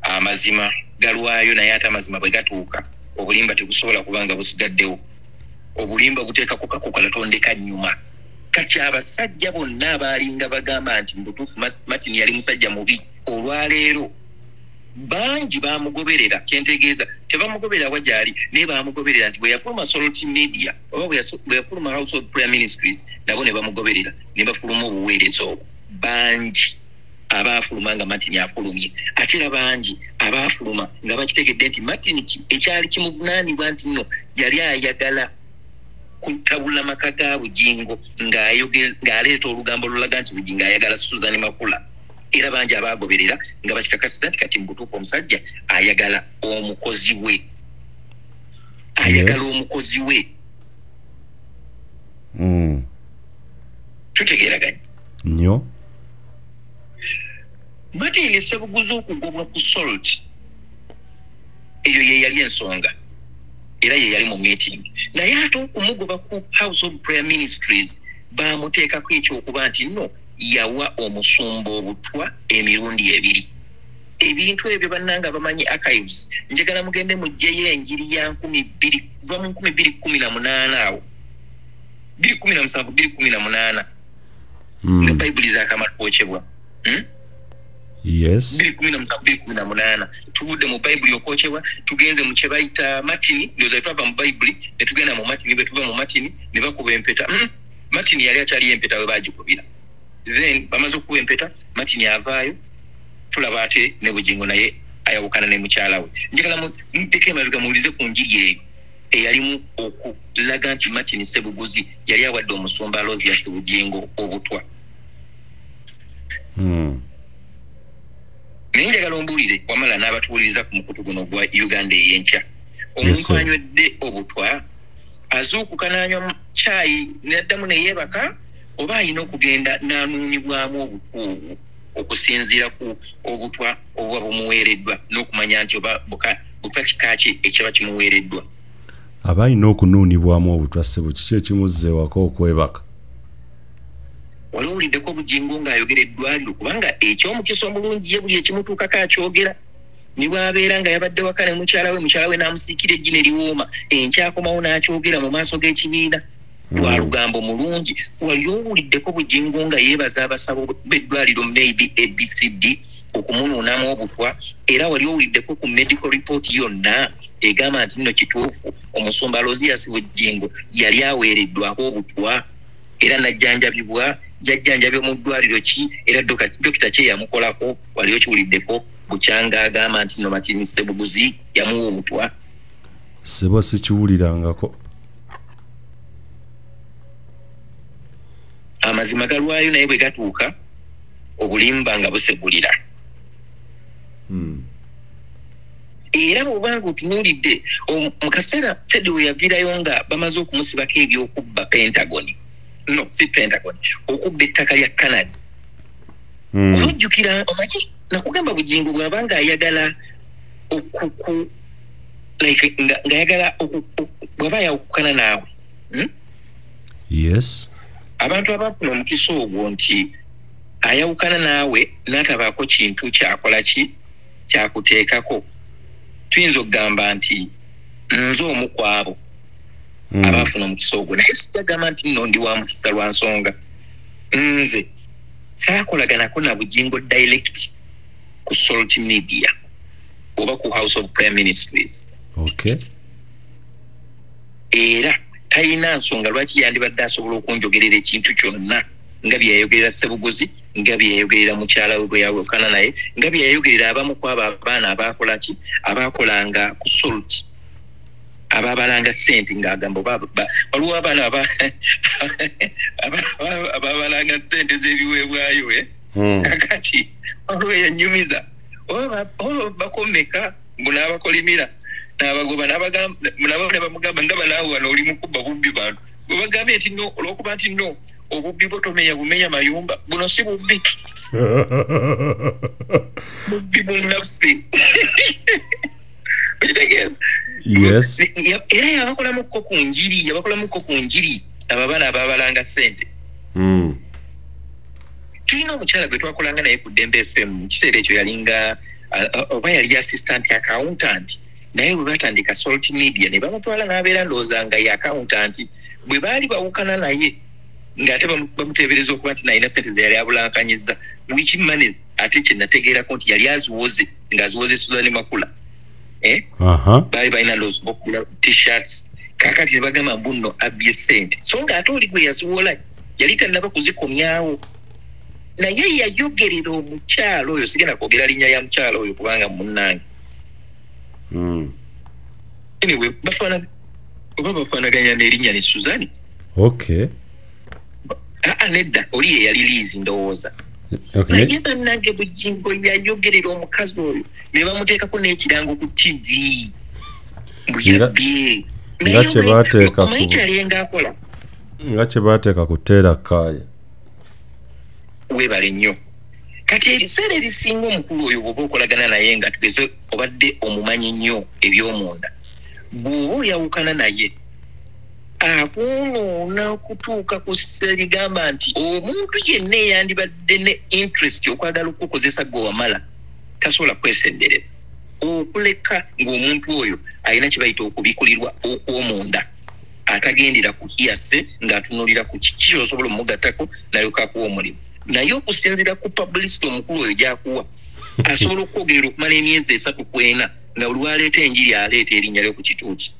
Speaker 1: Amazima galwayo naye ate amazima bwe gatuuka obulimba tebusobola kubanga busigaddewo. Obulimba buteekako kalatondeka nnyuma. Kati abasajja bonna abaalinga bagamba nti mubutuufu Martin yali musajja mubi olwaleero bangi bamugoberera. Kyentegeeza tebamugoberera wagyali naye bamugoberera nti bwe yafuluma Salt Media oba bwe yafuluma House of Prayer Ministries nabo ne bamugoberera ne bafuluma obuweereza obwo. Bangi abaafuluma nga Martin afulumye ate era bangi abaafuluma nga bakitegedde nti Martin ekyali kimuvunaanibwa nti nno yali ayagala kutabula maka ga Bujjingo ng'aleeta olugambo lulaga nti Bujjingo ayagala Suzan Makula. Era bangi abaagoberera nga bakikakasiza nti kati mubutuufu omusajja ayagala omukozi we. Ayagala omukozi we. Tutegeeraganye
Speaker 2: nnyo.
Speaker 1: Martin Ssebuguzi okugobwa ku Salt eyo ye yali ensonga era ye yali mu meeting, naye ate okumugoba ku House of Prayer Ministries baamuteekako ekyokuba nti nno yawa omusumba obutwa emirundi 2. Ebintu ebyo bannanga bamanyi archives njagala mugende mugyeyo enjiri ya 2000 kuva mu 2018 awo 2017 2018 nga Bayibuli zaakamala kwokebwa.
Speaker 2: Yes.
Speaker 1: 2017 tuvudde mu Bible okwokyebwa tugenze mu kyebayita matini ndoza twava mu Bible ne tugenda mu matini betuva mu matini ne bakuba empeta matini yali akyali empeta we bagikubira then bamaze okuba empeta matini avaayo tulaba ate ne Bujjingo naye ayawukana ne mukyala we njagala muteke emabega muwulize ku njiri eyo eyalimu okulaga nti matini Ssebuguzi yali awadde omusumba Rose Bujjingo obutwa naye njagala ombuulire wamala n'abatuwuliriza ku mukutu guno gwa Uganda Eyenkya omuntu anywedde obutwa azuukuka n'anywa caayi n'addamu ne yeebaka oba alina okugenda n'anuunibwamu obutwa obwo okusinziira ku obutwa obuba bumuweereddwa n'okumanya nti oba butwa kika ki ekiba kimuweereddwa
Speaker 2: aba alina okunuunibwamu obutwa ssebo kiki ekimuzzeewako okwebaka
Speaker 1: wali owuliddeko Bujjingo ng'ayogera eddwaliro kubanga ekyomukisa omulungi ye buli ekimutuukako akyogera ne bw'abeera nga yabadde waka ne mukyala we n'amusiikira eggi ne liwooma enkyakomawo n'akyogera mu maaso g'ekibiina lwa lugambo mulungi wali owuliddeko Bujjingo nga yeebaza abasabo b'eddwaliro maybe ABCD okumunuunamu obutwa era wali owuliddeko ku medical report yonna egamba nti nno kituufu omusumba Rose Bujjingo yali aweereddwako obutwa era najjanjabibwa yajjanjabye mu ddwaliro ki era dokita kye yamukolako waliyo kiwuliddeko bukyanga agamba nti no Matini Ssebuguzi yamuwa obutwa
Speaker 2: sebo sikiwulirangako
Speaker 1: amazima galwayo naye bwe gatuuka obulimba nga busegulira era bw'obanga otunuulidde mu kaseera Teddy we yaviirayo nga bamaze okumusibako ebyokubba Pentagon no si Pentagon okubba ettaka lya Canaan olujjukira omanyi nakugamba Bujjingo bw'abanga ayagala ng'ayagala bw'aba yawukana naawe
Speaker 2: yes
Speaker 1: abantu abafuna omukisa ogwo nti ayawukana naawe n'atabaako kintu kyakola ki kyakuteekako tuyinza okugamba nti nze omu ku abo abafuna omukisa ogwo naye sijagamba nti nno ndi wa mukisa lwa nsonga nze saakolaganako na Bujjingo direct ku Salt Media oba ku House of Prayer Ministries
Speaker 2: okay
Speaker 1: era talina nsonga lwaki yandibadde asobola okunjogerera ekintu kyonna nga bye yayogerera Ssebuguzi nga bye yayogerera mukyala we bwe yawukana naye nga bye yayogerera abamu ku abo abaana abaakola ki abaakolanga ku Salt ababalanga ssente ng'agamba waliwo abaana ababalanga ssente z'ebiweebwayo kakati waliwo yanyumiza oba bakomeka mbu n'abakolimira n'abagoba nabo ne bamugamba ndaba naawe wano oli mukubba bubbi bantu bwe bagambye nti no olw'okuba nti no obubbi bwo tomenya bumenya mayumba buno si bubbi bubbi bunnafsi okitegeeza
Speaker 2: yes
Speaker 1: era yabakolamuko ku njiri abo abaana ababalanga ssente tulina omukyala gwe twakolanga naye ku Dembe FM mu kiseera ekyo yalinga oba yali assistant accountant naye bwe batandika Salt Media ne bamutwala n'abeera ndowooza nga ye accountant bwe baali bawukana naye ng'ate bamuteebereza okuba nti nalina ssente ze yali abulankanyizza which money ate kye nategeerako nti yali aziwoze ng'aziwoze Etudde-Makula baali balina ndowooza okugula t-shirts kaakati ne bagamba mbuno abbye ssente so ng'ate oli gwe yaziwola yali tannaba kuzikomyawo naye yayogerera omukyalo oyo sigenda kwogera linnya lya mukyalo oyo kubanga munnange anyway bafaanaganya n'erinnya ne Suzani
Speaker 2: okay
Speaker 1: nedda oli ye yali Liizi ndowooza naye bannange Bujjingo yayogerera omukazi oyo ne bamuteekako n'ekirango ku TV mbuyabye
Speaker 2: nga kye baateeka ku Teera Kaaya
Speaker 1: weebale nnyo kati ebiseera ebisinga omukulu oyo bw'oba okolagana naye nga tugeze obadde omumanyi nnyo eby'omunda bw'oba oyawukana naye akunuuna okutuuka ku serigamba nti omuntu yenna eyandibadde ne interest okwagala okukozesa gwe wamala tasobola kwesendereza okuleka ng'omuntu oyo alina kye bayita okubikulirwa okw'omunda atagendera ku hiyase ng'atunuulira ku kiki osobola omugattako nayo kakuwa omulimu naye okusinziira ku publicity omukulu oyo gy'akuwa asobola okwogerera okumala emyezi 3 ku 4 nga olwaleeta enjiri aleeta erinnya lyo ku kituuki.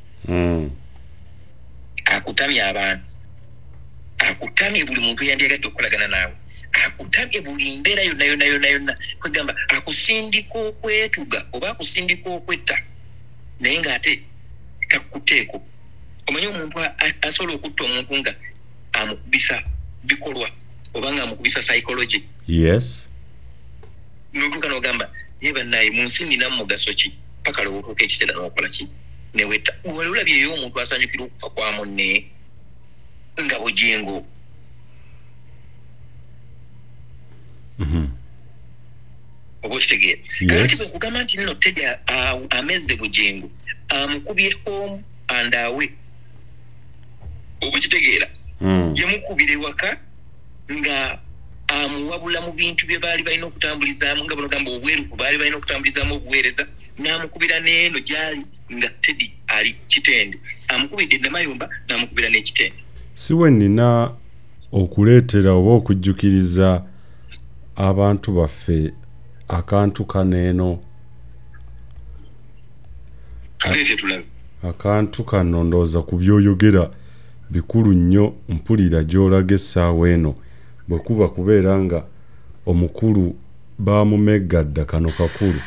Speaker 1: Akutamya abantu, akutamye buli muntu yandiyagadde okukolagana naawe, akutamye buli mbeera yonna kwegamba akusindika okwetuga oba akusindika okwetta naye ng'ate takuteeko. Omanyi omuntu asobola okutta omuntu nga amukubisa bikolwa oba nga amukubisa psychology.
Speaker 2: Yes.
Speaker 1: N'otuuka n'ogamba ye bannaye mu nsi nina mugaso ki paka lw'otuuka ekiseera n'okola ki ne wetta. Wali olabyeyo omuntu asanyukira okufa kwa munne nga Bujjingo. Oba okitegeera. Kati bwe kugamba nti nno Teddy amezze Bujjingo amukubye home and away. Oba okitegeera. Yamukubira ewaka nga amuwabula mu bintu bye baali balina okutambulizaamu nga banogamba obwerufu baali balina okutambulizaamu obuweereza n'amukubira n'eno gyali nga Teddy ali Kitende. Amukubidde Namayumba n'amukubira n'Ekitende.
Speaker 2: Si we nina okuleetera oba okujjukiriza abantu baffe akantu kaneeno.
Speaker 1: Kaleete tulabe.
Speaker 2: Akantu kano ndowooza ku byoyogera bikulu nnyo mpulira gy'olaga essaawa eno bwe kuba kubeera nga omukulu baamumeggadda kano kakulu.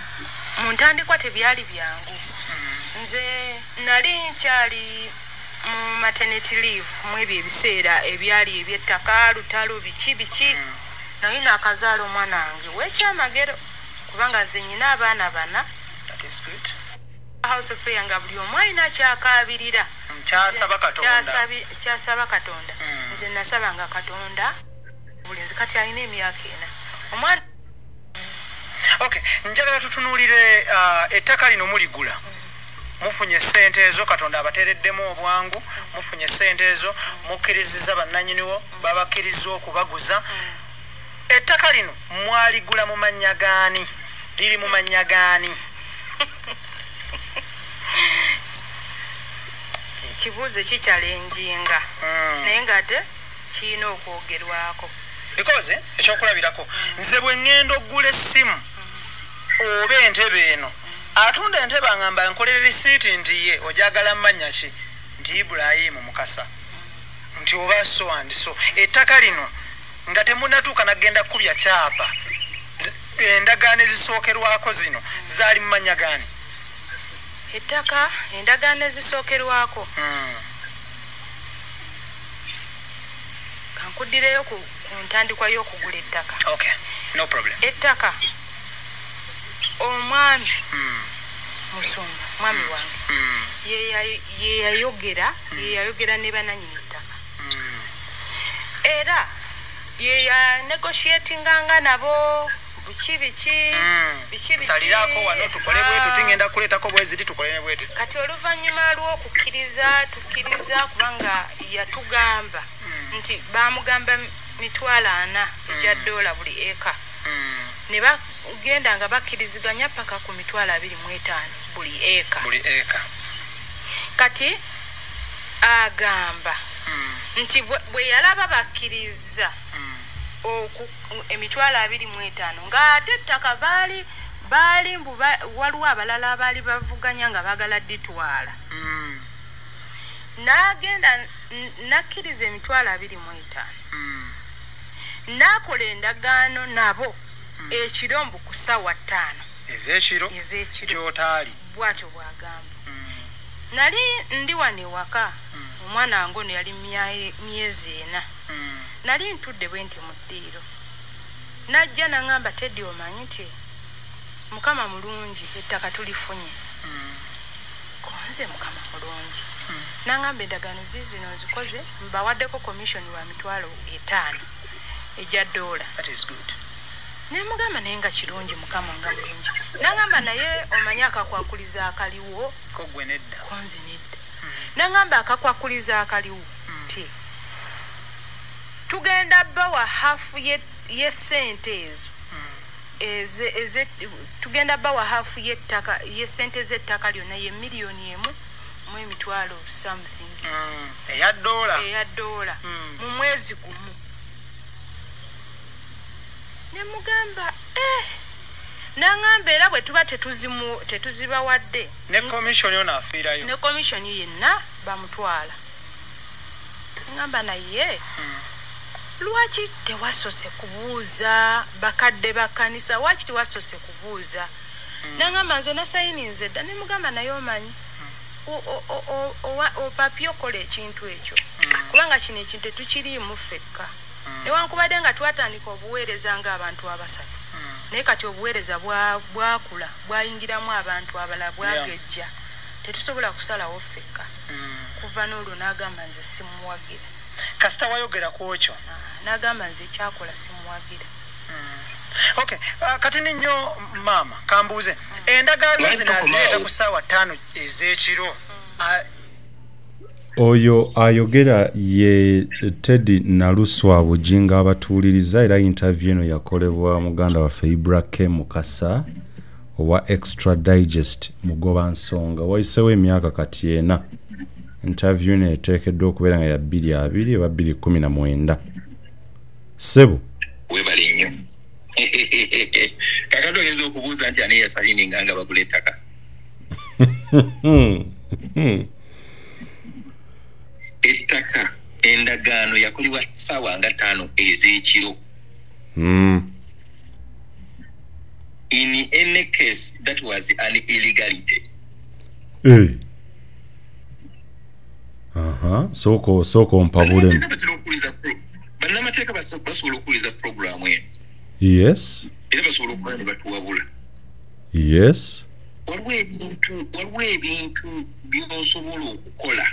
Speaker 3: Mu ntandikwa tebyali byangu. Nze nali nkyali mu maternity leave mu ebyo ebiseera ebyali eby'ettaka lutalo biki naye n'akazaala omwana wange w'ekyamagero kubanga nze nnyina abaana 4.
Speaker 4: That is good.
Speaker 3: House of prayer nga buli omu alina kyakaabirira. Kyasaba Katonda. Nze nasabanga Katonda buli nze kati alina emyaka 4. Omwana
Speaker 4: Okay, njagala tutunuulire ettaka lino muligula. Mufunye ssente ezo Katonda abateereddemu obwangu, mufunye ssente ezo, mukkiriziza bannannyiniwo babakkiriza okubaguza. Ettaka lino mwaligula mu mannya gaani? Liri mu mannya gaani?
Speaker 3: Kibuuzo kikyalenjinga naye ng'ate kirina okwogerwako.
Speaker 4: Because ekyokulabirako nze bwe ŋŋenda oggula essimu oba entebe eno atunda entebe aŋŋamba nkolere risiiti nti ye ojagala mmannya ki nti Ibrahim Mukasa nti oba so and so. Ettaka lino nga temunnatuuka nagenda kkubya kyapa endagaano ezisookerwako zino zaali mu mannya gaani?
Speaker 3: Ettaka endagaano ezisookerwako kankuddireyo ku ntandikwa y'okugula ettaka.
Speaker 4: Okay, no problem.
Speaker 3: Ettaka omwami Musumba mwami wange ye yayogera ne bannannyini ttaka era ye ya negotiatinganga nabo biki
Speaker 4: salirako wano tukole bwetu tingenda kuleetako bweziti tukole bwetu.
Speaker 3: Kati oluvannyuma lw'okukkiriza tukkiriza kubanga yatugamba nti baamugamba $40 egya dola buli eka ne bagenda nga bakkiriziganya paka ku $25 buli eka. Kati agamba nti bwe yalaba bakkiriza $25 ng'ate ettaka baali waliwo abalala abaali bavuganya nga baagala ditwala n'agenda nakkiriza $25 n'akola endagaano nabo ekiro mbu ku ssaawa 5
Speaker 4: ez'ekiro gy'otaali
Speaker 3: bw'atyo bw'agamba. Nali ndi wano ewaka omwana wange ono yali myezi 4 nali ntudde bwe nti mu ddiiro najja n'aŋŋamba Teddy omanyi nti Mukama mulungi ettaka tulifunye. Konze Mukama mulungi n'aŋŋamba endagaano zino nzikoze mbawaddeko commission wa $50 egya dola.
Speaker 4: That is good.
Speaker 3: Nemugamba naye nga kirungi Mukama nga mulungi. N'aŋŋamba naye omanyi akakwakuliza akaliwo
Speaker 4: ko gwe nedda.
Speaker 3: Konze nedda. N'aŋŋamba akakwakuliza akaliwo ti tugenda bawa hafu ye sente ezo tugenda bawa hafu y'ettaka ye sente z'ettaka lyonna ye $1,000,000 something
Speaker 4: eya dola mu mwezi gumu. Ne mugamba
Speaker 3: Nangamba era bwe tuba tetuzibawadde
Speaker 4: ne commission yona afiirayo
Speaker 3: ne commission yenna bamutwala. Ngamba naye lwaki tewasose kubuuza bakadde bakanisa waki tewasose kubuuza nangamba nze nasayininze dda ne mugamba naye omanyi papi okola ekintu ekyo kubanga kino ekintu tukiriimu ffekka newankubadde nga twatandika obuweereza ng'abantu abasatu naye kati obuweereza bwakula bwayingiramu abantu abalala bwagejja tetusobola kusalawo ffekka kuva n'olwo n'agamba nze simuwagira
Speaker 4: kasita wayogera ku ekyo
Speaker 3: n'agamba nze kyakola simuwagira.
Speaker 4: Okay, kati nnyo mama kambuuze endagaano zinazireeta ku ssaawa 5 ez'ekiro.
Speaker 2: Oyo ayogera ye Teddy Naluswa Bujjingo abatuuliriza era interview eno yakolebwa muganda waffe Ibrahim Mukasa owa Extra Digest mugoba nsonga wayisewo emyaka kati ena. Interview eno eteekeddwa okubeera nga ya 2020 oba 2019. Sebo
Speaker 1: webale nnyo kakati oyinza okubuuza nti ani yasalininga nga bagula ettaka. Ettaka endagaano yakolebwa ssaawa nga 5 ez'ekiro. In any case that was an illegality.
Speaker 2: Soko mpabulemu.
Speaker 1: Bannamateeka basobola okuwuliza programu eno.
Speaker 2: Yes.
Speaker 1: Era basobola okuba ne batuwabula.
Speaker 2: Yes.
Speaker 1: Waliwo ebintu by'osobola okukola.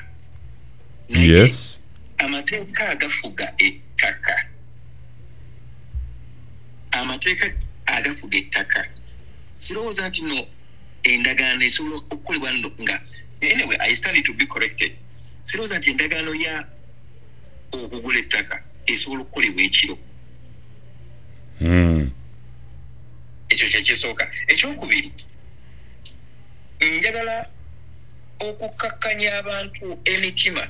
Speaker 2: Yes.
Speaker 1: Amateeka agafuga ettaka. Amateeka agafuga ettaka. Sirowooza nti no endagaano esobola okukolebwa nga anyway I stand to be corrected. Sirowooza nti endagaano ya okugula ettaka esobola okukolebwa ekiro. Ekyo kyekisooka. Ekyokubiri njagala okukakkanya abantu emitima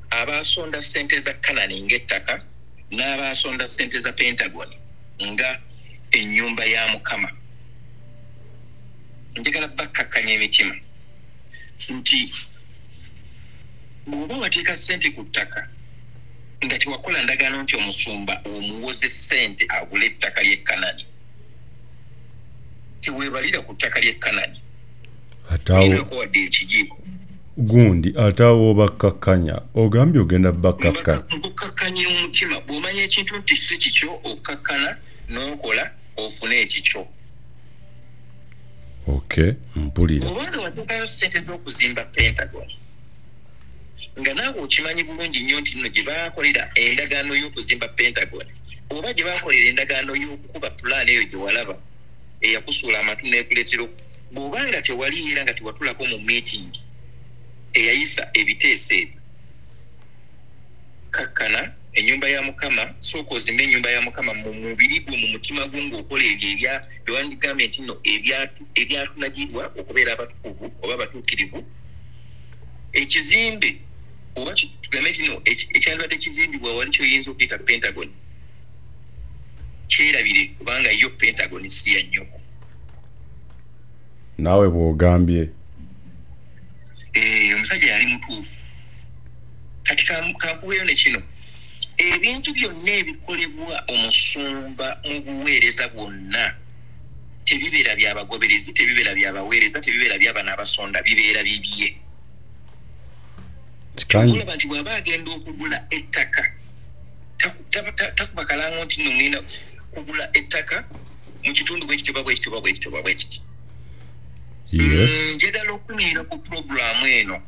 Speaker 1: abasonda ssente za Canaan ng'ettaka n'abasonda ssente za Pentagon nga ennyumba ya Mukama. Njagala bakkakkanya emitima nti bw'oba wateeka ssente ku ttaka nga tewakola ndagaano nti omusumba omuwoze ssente agula ettaka ly'e Canaan teweebalira ku ttaka ly'e Canaan atawadde ekijiiko
Speaker 2: gundi atawo bakkakkanya ogambye ogenda
Speaker 1: bakkakkanya omutima bw'omanya ekintu nti si kikyo okkakkana n'okola ofune ekikyo.
Speaker 2: Okay, mpulira.
Speaker 1: Obanga wateekayo ssente z'okuzimba Pentagon nga naawe okimanyi bulungi nnyo nti nno gye baakolera endagaano y'okuzimba Pentagon oba gye baakolera endagaano y'okukuba pulaani eyo gye walaba eyakusuula amatu n'ekuleetera bw'obanga tewali era nga tewatulako mu meeting eyayisa ebiteeso ebyo kakkana ennyumba ya Mukama sooka ozimba ennyumba ya Mukama mu mubiri gwo mu mutima gwo ng'okola ebyo ebyawandigambe nti nno ebyatunagirwa okubeera abatukuvu oba abatuukirivu. Ekizimbe oba tugambe nti nno ekyandibadde kizimbibwa wali kyoyinza okuyita Pentagon kyerabire kubanga yo Pentagon si ya nnyoko.
Speaker 2: Naawe bw'ogambye
Speaker 1: omusajja yali mutuufu. Kati kankuweeyo ne kino ebintu byonna ebikolebwa omusumba mu buweereza bwonna tebibeera byabagoberezi tebibeera byabaweereza tebibeera byabana abasonda bibeera bibye. Olaba nti bw'aba agenda okugula ettaka takuba kalango nti nno ngenda kugula ettaka mu kitundu bwekiti. Njagala okumirira ku puroguramu eno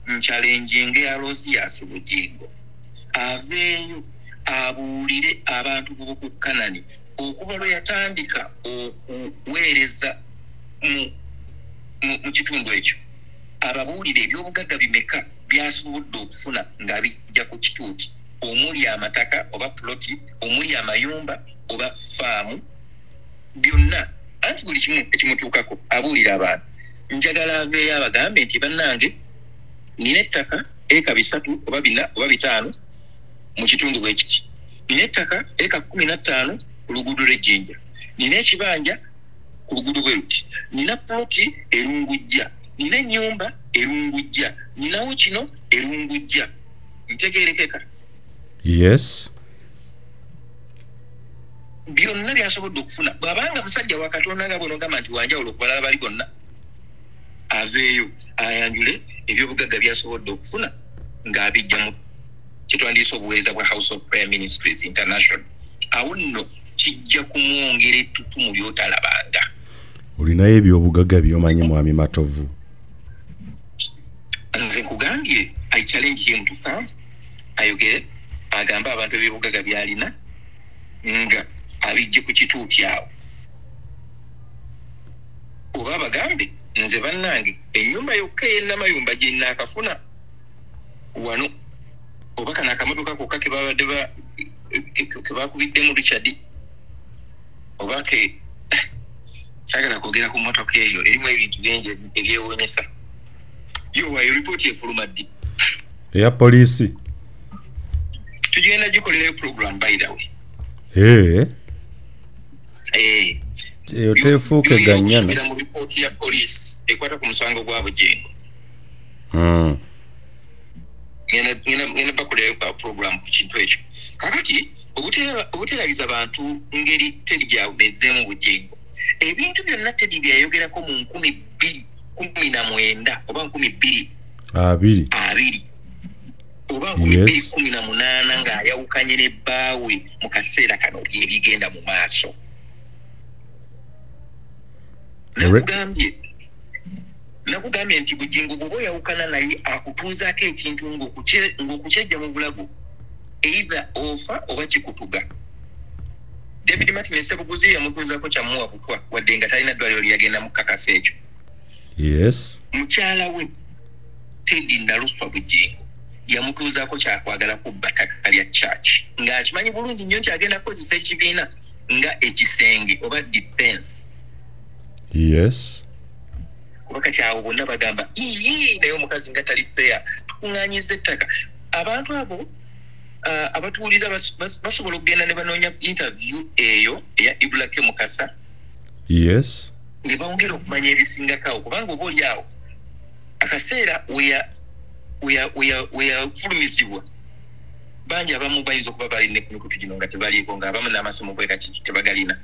Speaker 1: nchalenjinga ya Rosias Bujjingo aveeyo abuulire abantu ku Canaan okuva lwe yatandika okuweereza mu kitundu ekyo ababuulire ebyobugagga bimeka byasobodde okufuna ng'abijja ku kituuti omuli amataka oba ploti omuli amayumba oba faamu byonna anti buli kimu ekimutuukako abuulira abantu. Njagala aveeyo abagambe nti bannange nina ettaka eka 3 oba 4 oba 5 mu kitundu bwekiti. Nina ettaka eka 15 ku luguudo lw'Ejjinja. Nina ekibanja ku luguudo bwe luti nina ploti erungujja nina ennyumba erungujja ninawo kino erungujja ntegeerekeka
Speaker 2: yes
Speaker 1: byonna byasobodde okufuna bw'abanga musajja wa Katonda nga bw'ono gamba nti wanjawulo okubalala bali bonna aveeyo ayanjule ebyobugagga byasobodde okufuna ng'abijja mu kitwandiisa obuweereza bwa House of Prayer Ministries International awo nno kijja kumwongera ettutumu ly'otalabanga.
Speaker 2: Olinayo ebyobugagga by'omanyi mwami Matovu?
Speaker 1: Nze nkugambye I challenge him to come ayogere agambe abantu ebyobugagga by'alina nga abijje ku kituuti awo oba bagambe nze bannange ennyumba yokka y'ennamayumba gye nnaakafuna wano oba kana akamotoka kokka ke babadde kebakubiddemu Richard oba ke sagala kwogera ku motoka eyo erimu ebintu bingi ebyewuunyisa yo wayo ripooti efuluma ddi
Speaker 2: eya poliisi
Speaker 1: tugenda gikolerayo program by the way
Speaker 2: eyo tefuuke gannyana
Speaker 1: mu ripooti ya poliisi ekwata ku musango gwa Bujjingo ngenda bakolerayo ka program ku kintu ekyo kakati obuterabiza bantu ngeri Teddy gyawumezeemu Bujjingo ebintu byonna Teddy byayogerako mu 2019 oba 2020 oba 2018 ng'ayawukanye ne bbaawe mu kaseera kano byebigenda mu maaso nakugambye nti Bujjingo bw'oba oyawukana naye akutuuzaako ekintu ng'okukyejja mu bulago either ofa oba kikutuga. David Martin Ssebuguzi yamutuuzaako kyamuwa butwa wadde nga talina ddwaliro lyagenda mu kakasa ekyo.
Speaker 2: Yes.
Speaker 1: Mukyala we Teddy Naluswa Bujjingo yamutuuzaako kyakwagala kubba ttaka lya church ng'akimanyi bulungi nnyo nti agenda kukozesa ekibiina nga ekisenge oba defense.
Speaker 2: Yes.
Speaker 1: Kuba kati awo bonna bagamba naye omukazi nga tali fair tukuŋŋaanyiza ettaka. Abantu abo abatuuliza basobola okugenda ne banoonya interview eyo eya Ibrake Mukasa.
Speaker 2: Yes.
Speaker 1: Ne bawongera okumanya ebisingakaawo kubanga oba oli awo akaseera weyafulumizibwa bangi abamu bayinza okuba balina ku mikutu gino nga tebaliiko ng'abamu n'amasomo bwe kati tebagalina.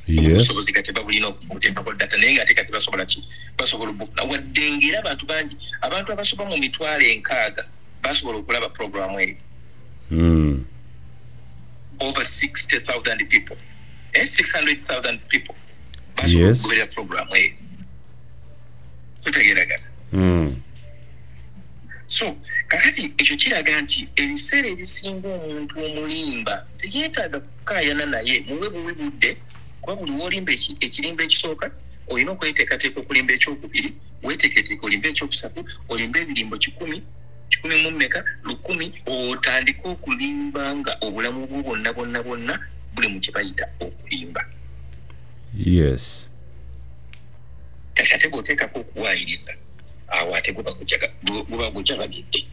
Speaker 1: Obusobozi kati babulina okuteekako data naye ng'ate kati basobola obufuna wadde ng'era abantu bangi abantu abasoba mu mitwalo 6 basobola okulaba programu eyo. Over 60,000 people 600,000 people basobola okugoberera programu eyo. Tutegeeragana. So kakati ekyo kiraga nti ebiseera ebisinga omuntu omulimba teyeetaaga kukaayana naye muwe buwe budde kuba buli wolimba ekirimba ekisooka olina okweteekateeka okulimba ekyokubiri weeteeketeeka olimba ekyokusatu olimba ebirimbo 10 mu mmeka 100 otandika okulimba nga obulamu bwo bwonna buli mu kye bayita okulimba.
Speaker 2: Yes.
Speaker 1: Kati ate bw'oteekako okuwaayiriza awo ate guba gujabagidde.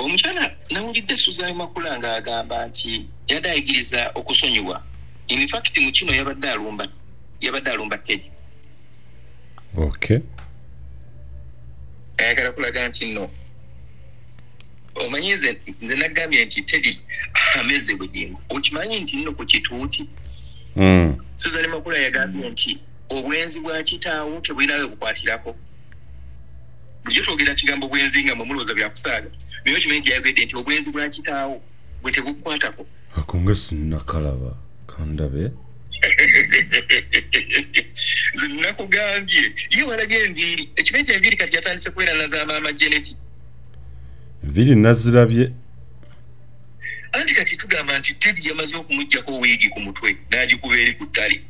Speaker 1: Omukyala nawulidde Suzanne Makula ng'agamba nti yadayigiriza okusonyiwa. In fact mu kino yabadde alumba Teddy.
Speaker 2: Okay.
Speaker 1: Ayagala kulaga nti nno omanyi nze nagambye nti Teddy ameze Bujjingo okimanyi nti nno ku kituuti. Suzanne Makula yagambye nti obwenzi bwa kitaawo tebulinayo bukwatirako. Bulijjo twogera kigambo bwenzi nga mumulowooza byakusaaga naye okimanyi nti yayogedde nti obwenzi bwa kitaawo bwe tebukukwatako.
Speaker 2: Akonga sinnakalaba kandabe.
Speaker 1: Nze nakugambye ye walaga enviiri ekimanyi nti enviiri kati yatandise kubeera na za maama Janet.
Speaker 2: Enviiri nazirabye.
Speaker 1: Anti kati tugamba nti Teddy yamaze okumuggyako wiigi ku mutwe n'agikuba eri ku ttale.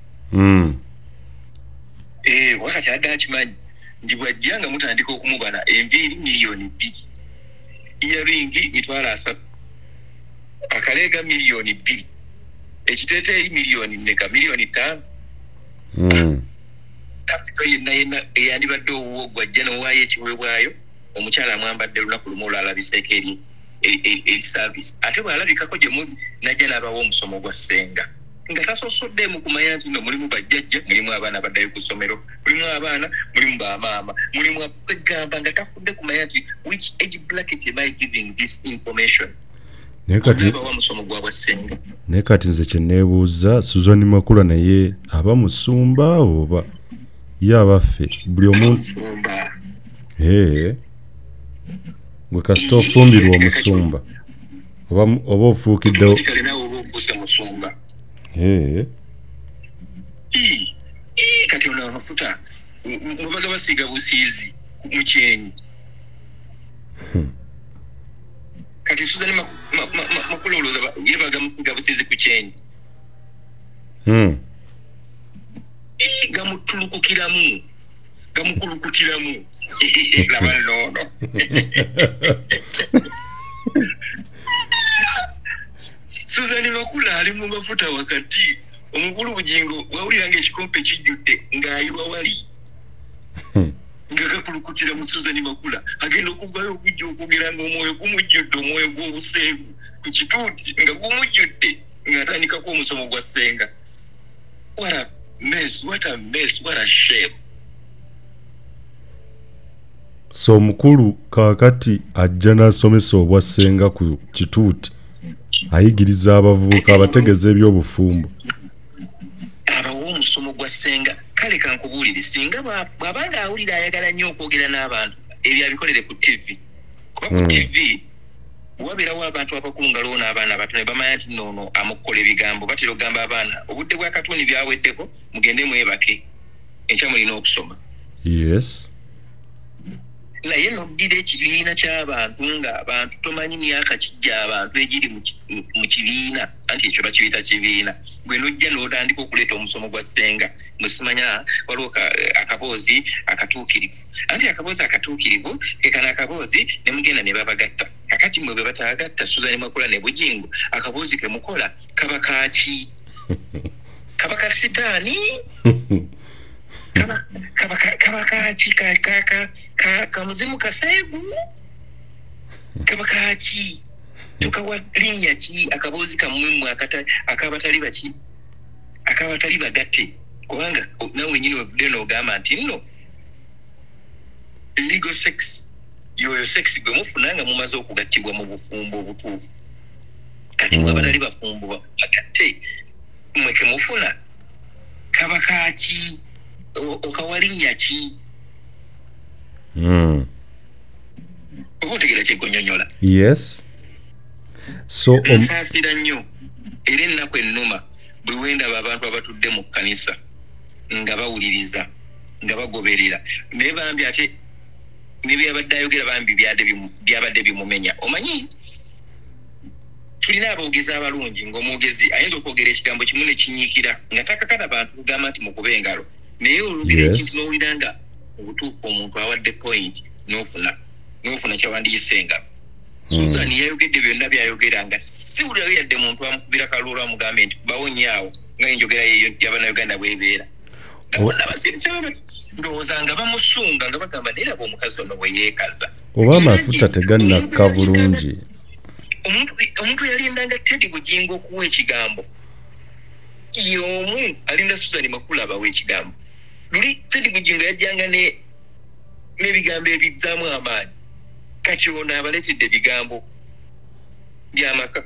Speaker 1: Wakati adde akimanyi nti bw'ajja nga mutandika okumubala enviiri $2,000,000 eyaringi $3,000 akaleega $2,000,000 ekiteeteeyi $4,000,000 kapito yenna eyandibadde owuwo gwajja n'owaayo ekiweebwayo omukyala amwambadde lunaku lumu olwalabiseeko eri service ate bw'alabikako gye muli najja n'abawa omusomo gwa ssenga nga tasosodde mu kumanya nti no mulimu bajjajja mulimu abaana baddayo ku ssomero mulimu abaana mulimu bamaama mulimu abagamba nga tafudde kumanya nti which age bracket am I giving this information.
Speaker 2: Naye kati nze kye neebuuza Suzan Makula naye aba musumba oba ye abaffe buli omuntu gwe kasita ofumbirwa omusumba oba ofuukiddewo
Speaker 1: kati ono amafuta mubaga basiiga busiizi mu kyenyi kati Suzan Makula olowooza yebaga musiiga busiizi ku kyenyi gamutulukukiramu gamukulukutiramu laba noono Suzan Makula ali mu mafuta wakati omukulu Bujjingo wawuliranga ekikompe kijjudde ng'ayiwa wali nga gakulukutira mu Suzan Makula agenda okuvayo okujja okwogera nga omwoyo gumujjudde omwoyo gw'obuseegu ku kituuti nga gumujjudde ng'atandikako omusomo gwa ssenga. What a mess, what a shame.
Speaker 2: So omukulu kaakati ajja n'asomesa obwa ssenga ku kituuti ayigiriza abavubuka abategeeza eby'obufumbo
Speaker 1: abawa omusomo gwa ssenga. Kale kankubuulire singa bw'abanga awulira ayagala nnyo okwogera n'abantu ebyo abikolere ku TV kuba ku TV wabeerawo abantu abakulu nga loona abaana abato ne bamanya nti noono amukukola ebigambo batera okugamba abaana obudde bwa katuuni byaweddeko mugende mwebake enkya mulina okusoma.
Speaker 2: Yes.
Speaker 1: Naye noddira ekibiina ky'abantu ng'abantu tomanyi myaka kijja abantu egiri mu kibiina anti ekyo bakiyita kibiina gwe nojja n'otandika okuleeta omusomo gwa ssenga mwe simanya waliwo akaboozi akatuukirivu anti akaboozi akatuukirivu kekana akaboozi ne mugenda ne babagatta kakati mwe bwe batagatta Suzan Makula ne Bujjingo akaboozi ke mukola kaba kaaki kaba ka sitaani kaba kaaki kamuzimu kaseegu kaba kaaki tukawa linnya ki akaboozi kammwemu akabatali baki akabatali bagatte kubanga nawe nyini wavudde n'ogamba nti nno legal sex yoyo sex gwe mufuna nga mumaze okugattibwa mu bufumbo obutuufu kati mwe abatali bafumbo bagatte mwe kemufuna kaba kaaki okawalinnya ki obutegera kyegonyonyola.
Speaker 2: Yes. So
Speaker 1: nsaasira nnyo era ennaku ennuma bwe wendaba abantu abatudde mu kkanisa nga bawuliriza nga bagoberera naye bambi ate nebyabadde ayogera bambi byabadde bimumenya. Omanyi tulina aboogezi abalungi ng'omwogezi ayinza okwogera ekigambo kimu ne kinyiikira nga takakana bantu kugamba nti mukube engalo naye olugera ekintu n'owulira nga obutuufu omuntu awadde point n'ofuna kyawandiyisenga. Suzan yayogedde byonna byayogera nga siwulirayo yadde muntu amukubira kalulu amugambe nti bawonyaawo nga enjogera y'Abannayuganda bw'ebeera. Bonna basiriseo bati ndowooza nga bamusunga nga bagamba naye laba omukazi ono bwe yeekaza.
Speaker 2: Oba amafuta tegannakka bulungi.
Speaker 1: Omuntu yalindanga Teddy Bujjingo okuwa ekigambo. Y'omu alinda Suzan Makula abawa ekigambo. Luli Teddy Bujjingo yajjanga n'ebigambo ebizzaamu amaanyi. Kati ono abaleetedde ebigambo by'amaka.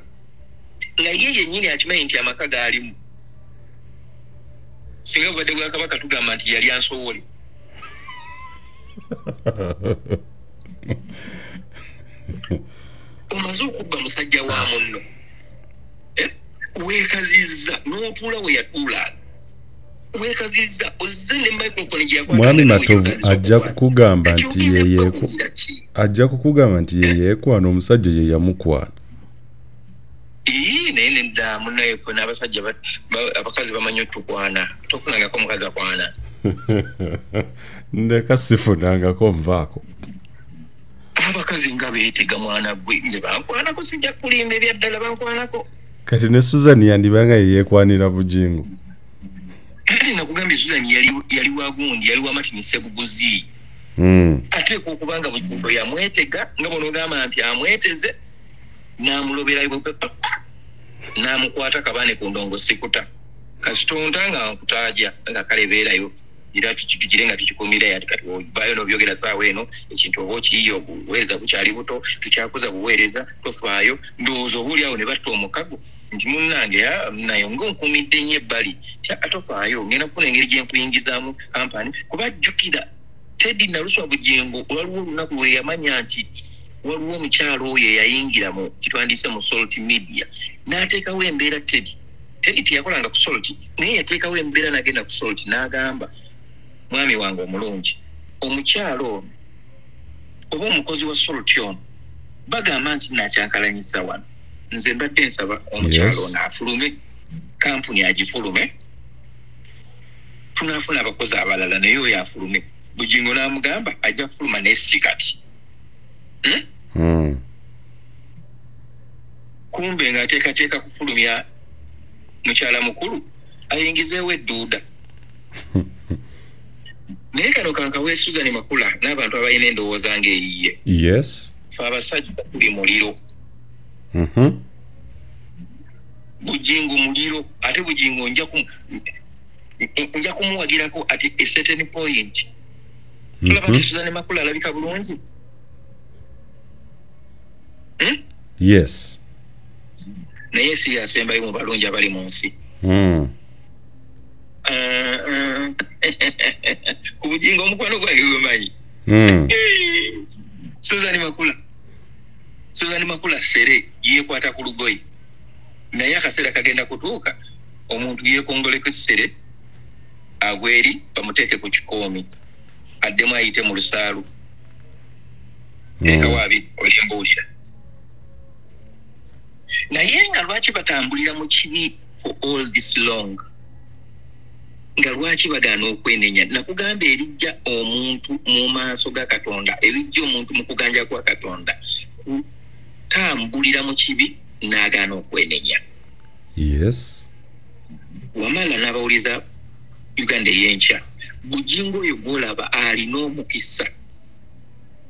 Speaker 1: Naye yennyini akimanyi nti amaka gaalimu. Singa bubadde bwa Kabaka tugamba nti yali ansowole. Omaze okubba musajja wa munno. Weekazizza n'otuula we yatuulanga. Weekazizza ozze ne microphone gye yakwata.
Speaker 2: Mwami Matovu ajja kukugamba nti yeyeekwana omusajja ye yamukwana.
Speaker 1: Naye nedda munnaye ffe n'abasajja abakazi bamanyi otukwana tofunangako omukazi akwana.
Speaker 2: Ndeka sifunangako nvaako.
Speaker 1: Abakazi nga beetega mwana gwe nze bankwanako sijja kulimba ebyaddala bankwanako.
Speaker 2: Kati ne Suzan yandibanga yeyeekwanira Bujjingo.
Speaker 1: Kati nakugambye Suzan yali wagundi yali wamatini Ssebuguzi. Ateekwa okubanga Bujjingo yamwetega nga bonogamba nti amweteze n'amulobera ibo papa n'amukwata kabane ku ndongo sikuta Kasitonda nga nkutaja nga kalebeerayo era tukigire nga tukikumira yati kati bayo no byogera saawe eno ekintu obo kiyo buweereza bukyali buto tukyakuza buweereza tofaayo ndowooza obuli awo ne batta omukago nti munnange nayo ng'onkumidde nnyo ebbali atofaayo ngenda kufuna engeri gye nkuyingizaamu kampani kuba jjukira Teddy Naluswa Bujjingo waliwo olunaku lwe yamanya nti waliwo omukyalo oyo eyayingira mu kitwandise mu Salt Media n'ateekawo embeera Teddy teyakolanga ku Salt naye yateekawo embeera n'agenda ku Salt n'agamba mwami wange omulungi omukyalo oba omukozi wa Salt ono bagamba nti nakyankalanyiza wano nze mbadde nsaba omukyalo ono afulume kampuni agifulume tunaafuna abakozi abalala naye oyo afulume Bujjingo n'amugamba ajja kufuluma n'essi kati kumbe ng'ateekateeka kufulumya mukyala mukulu ayingizeewo edduuda naye kano kankawe Etudde-Makula n'abantu abalina endowooza ng'eyiye fe abasajja tuli muliro Bujjingo muliro ate Bujjingo nja kumuwagirako ati a certain point tulaba nti Etudde-Makula alabika bulungi naye si yasembayo mu balungi abali mu nsi ku Bujjingo omukwano gwange gwemanyi Etudde-Makula sere yeekwata ku lugoyi naye akaseera kagenda kutuuka omuntu yeekongoleko essere agweri bamuteeke ku kikoomi addemu ayite mu lusaalu teekawo abiri olyembuulira naye nga lwaki batambulira mu kibi for all this long nga lwaki bagaana okwenenya nakugamba erijja omuntu mu maaso ga Katonda erijja omuntu mu kuganja kwa Katonda kutambulira mu kibi n'agaana okwenenya wamala n'abawuliza Uganda Eyenkya Bujjingo oyo gw'olaba alina omukisa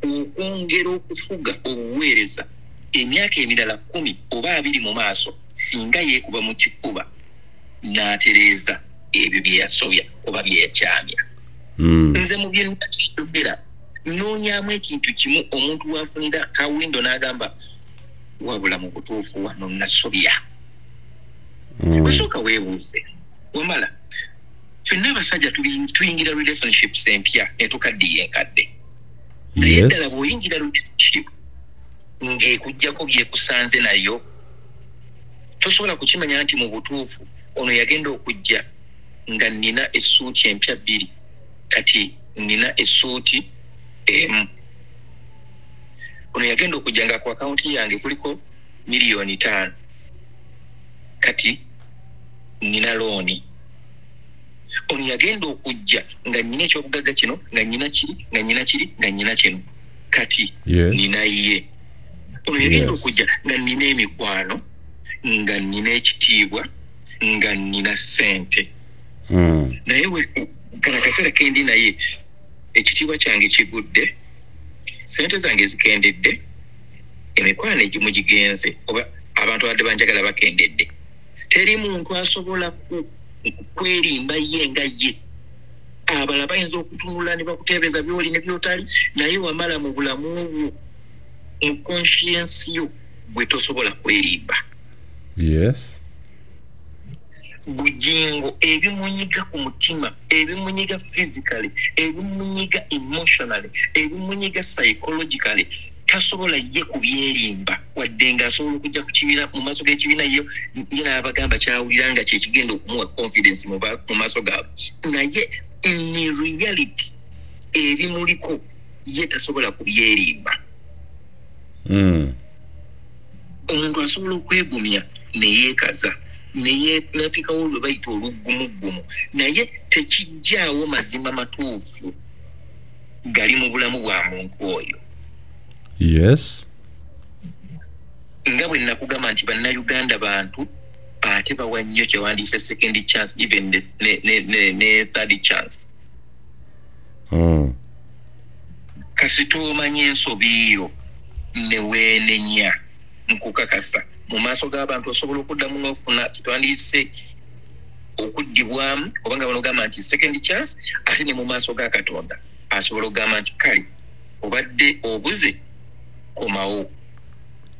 Speaker 1: okwongera okufuga obuweereza emyaka emirala 10 oba 20 mu maaso singa yeekuba mu kifuba n'atereeza ebyo bye yasobya oba bye yakyamya nze mu bye ntakiyogera noonyamu ekintu kimu omuntu wafunira kawindo n'agamba wabula mu butuufu wano nasobya osooka weebuuze wamala ffenna abasajja tuyingira relationships empya netukaddiye enkadde naye ddala bw'oyingira relationship ng'ekuggyako byekusanze nayo tosobola kukimanya nti mu butuufu ono yagenda okujja nga nina essuuti empya 2 kati nina essuuti emu ono yagenda okujja nga ku akawunti yange kuliko $5,000,000 kati nina looni ono yagenda okujja nga nina ekyobugagga kino nga nina kiri nga nina kiri nga nina kino kati nina ye ono yagenda okujja nga nina emikwano nga nina ekitiibwa nga nina ssente naye kana kaseera kendi naye ekitiibwa kyange kigudde ssente zange zikendedde emikwano egimu gigenze oba abantu abadde banjagala bakendedde teri muntu asobola kwerimba ye nga ye abalala bayinza okutunula ne bakuteebeza byoli ne byotali naye wamala mu bulamu bwo mu conscience yo bwe tosobola kwerimba Bujjingo ebimunyiga ku mutima ebimunyiga physically ebimunyiga emotionally ebimunyiga psychologically tasobola ye kubyerimba wadde nga asobola okujja ku kibiina mu maaso g'ekibiina ye n'abagamba kyawulira nga kyekigenda okumuwa confidence mu maaso gaabwe naye in reality ebimuliko ye tasobola kubyerimba omuntu asobola okwegumya neyeekaza naye natikawo lwe bayita oluggumugumu naye tekijjaawo mazima matuufu gali mu bulamu bwa muntu oyo nga bwe nakugamba nti bannayuganda bantu ate bawa nnyo kyewandiise second chance even ne third chance kasita omanya ensobi yo neweenenya nkukakasa mu maaso g'abantu osobola okuddamu n'ofuna kitwandiise okuddibwamu oba nga banogamba nti second chance ate ne mu maaso ga Katonda asobola okugamba nti kale obadde obuze komawo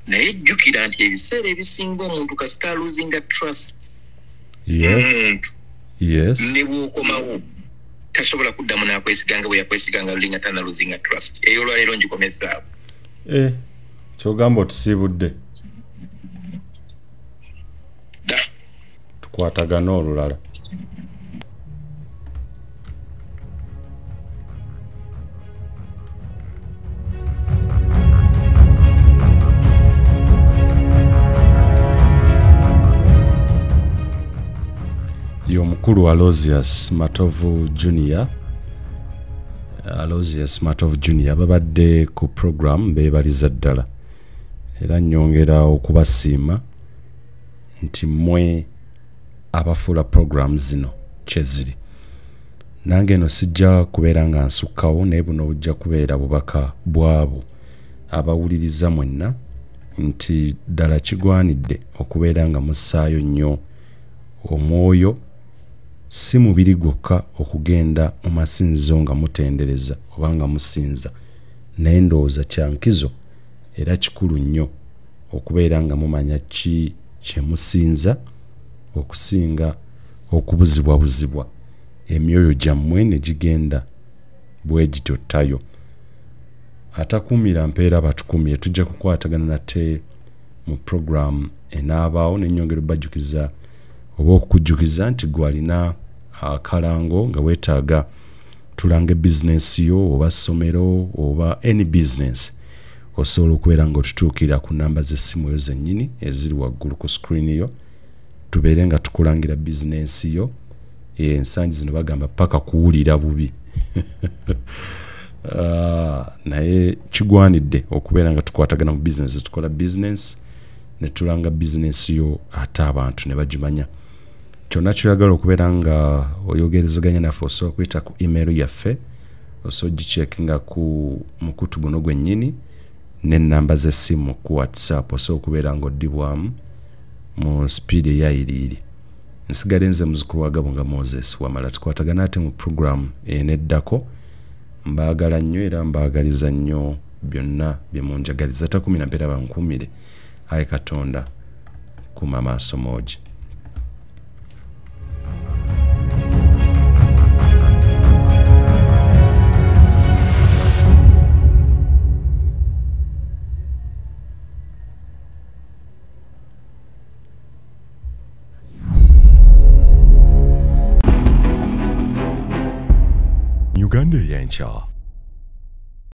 Speaker 1: naye jjukira nti ebiseera ebisinga omuntu kasita losing trust
Speaker 2: yes
Speaker 1: ne bw'okomawo tasobola kuddamu n'akwesiganga bwe yakwesiganga lulinga tana losing trust eyo olwaleero ngikomezaawo
Speaker 2: kyogamba otusiibudde tukwatagana olulala y'omukulu Aloysius Matovu Junior babadde ku program beebaliza ddala era nnyongera okubasiima nti mmwe abafuula program zino kyeziri nange eno sijja kubeera nga nsukkawo naye buno bujja kubeera bubaka bwabo abawuliriza mwenna nti ddala kigwanidde okubeera nga mussaayo nnyo omwoyo si mubiri gwokka okugenda mu masinzizo nga mutendereza oba nga musinza naye ndowooza kyankizo era kikulu nnyo okubeera nga mumanya ki kye musinza okusinga okubuzibwabuzibwa emyoyo gyammwe ne gigenda bwe gitottayo atakuumira mpeera batukumye tujja kukwatagana nate mu program enaabaawo n'ennyongera bajjukiza oba okukujjukiza nti gwalina akalango nga weetaaga tulanga bizinesi yo oba ssomero oba any business osobola okubeera ng'otutuukira ku namba z'essimu yo zennyini eziri waggulu ku screen yo tubeere nga tukulangira bizinesi yo ensangi zino bagamba paka kuwulira bubi naye kigwanidde okubeera nga tukwatagana mu bizinesi tukola bizinesi ne tulanga bizinesi yo ate abantu ne bagimanya kyonna kyoyagala okubeera nga oyogerezaganya naffe osobola okuyita ku email yaffe osobola ogicekinga ku mukutu guno gwennyini n'ennamba z'essimu ku whatsapp osobola okubeera ng'oddibwamu mu speed eyayiriiri nsigale nze muzukulu wa Gabo nga Moses wamala tukwatagana ate mu program eneddako mbaagala nnyo era mbaagaliza nnyo byonna bye munjagaliza takumira mpeera bankuumire ayi Katonda kuma maaso moogi
Speaker 5: Uganda Eyenkya.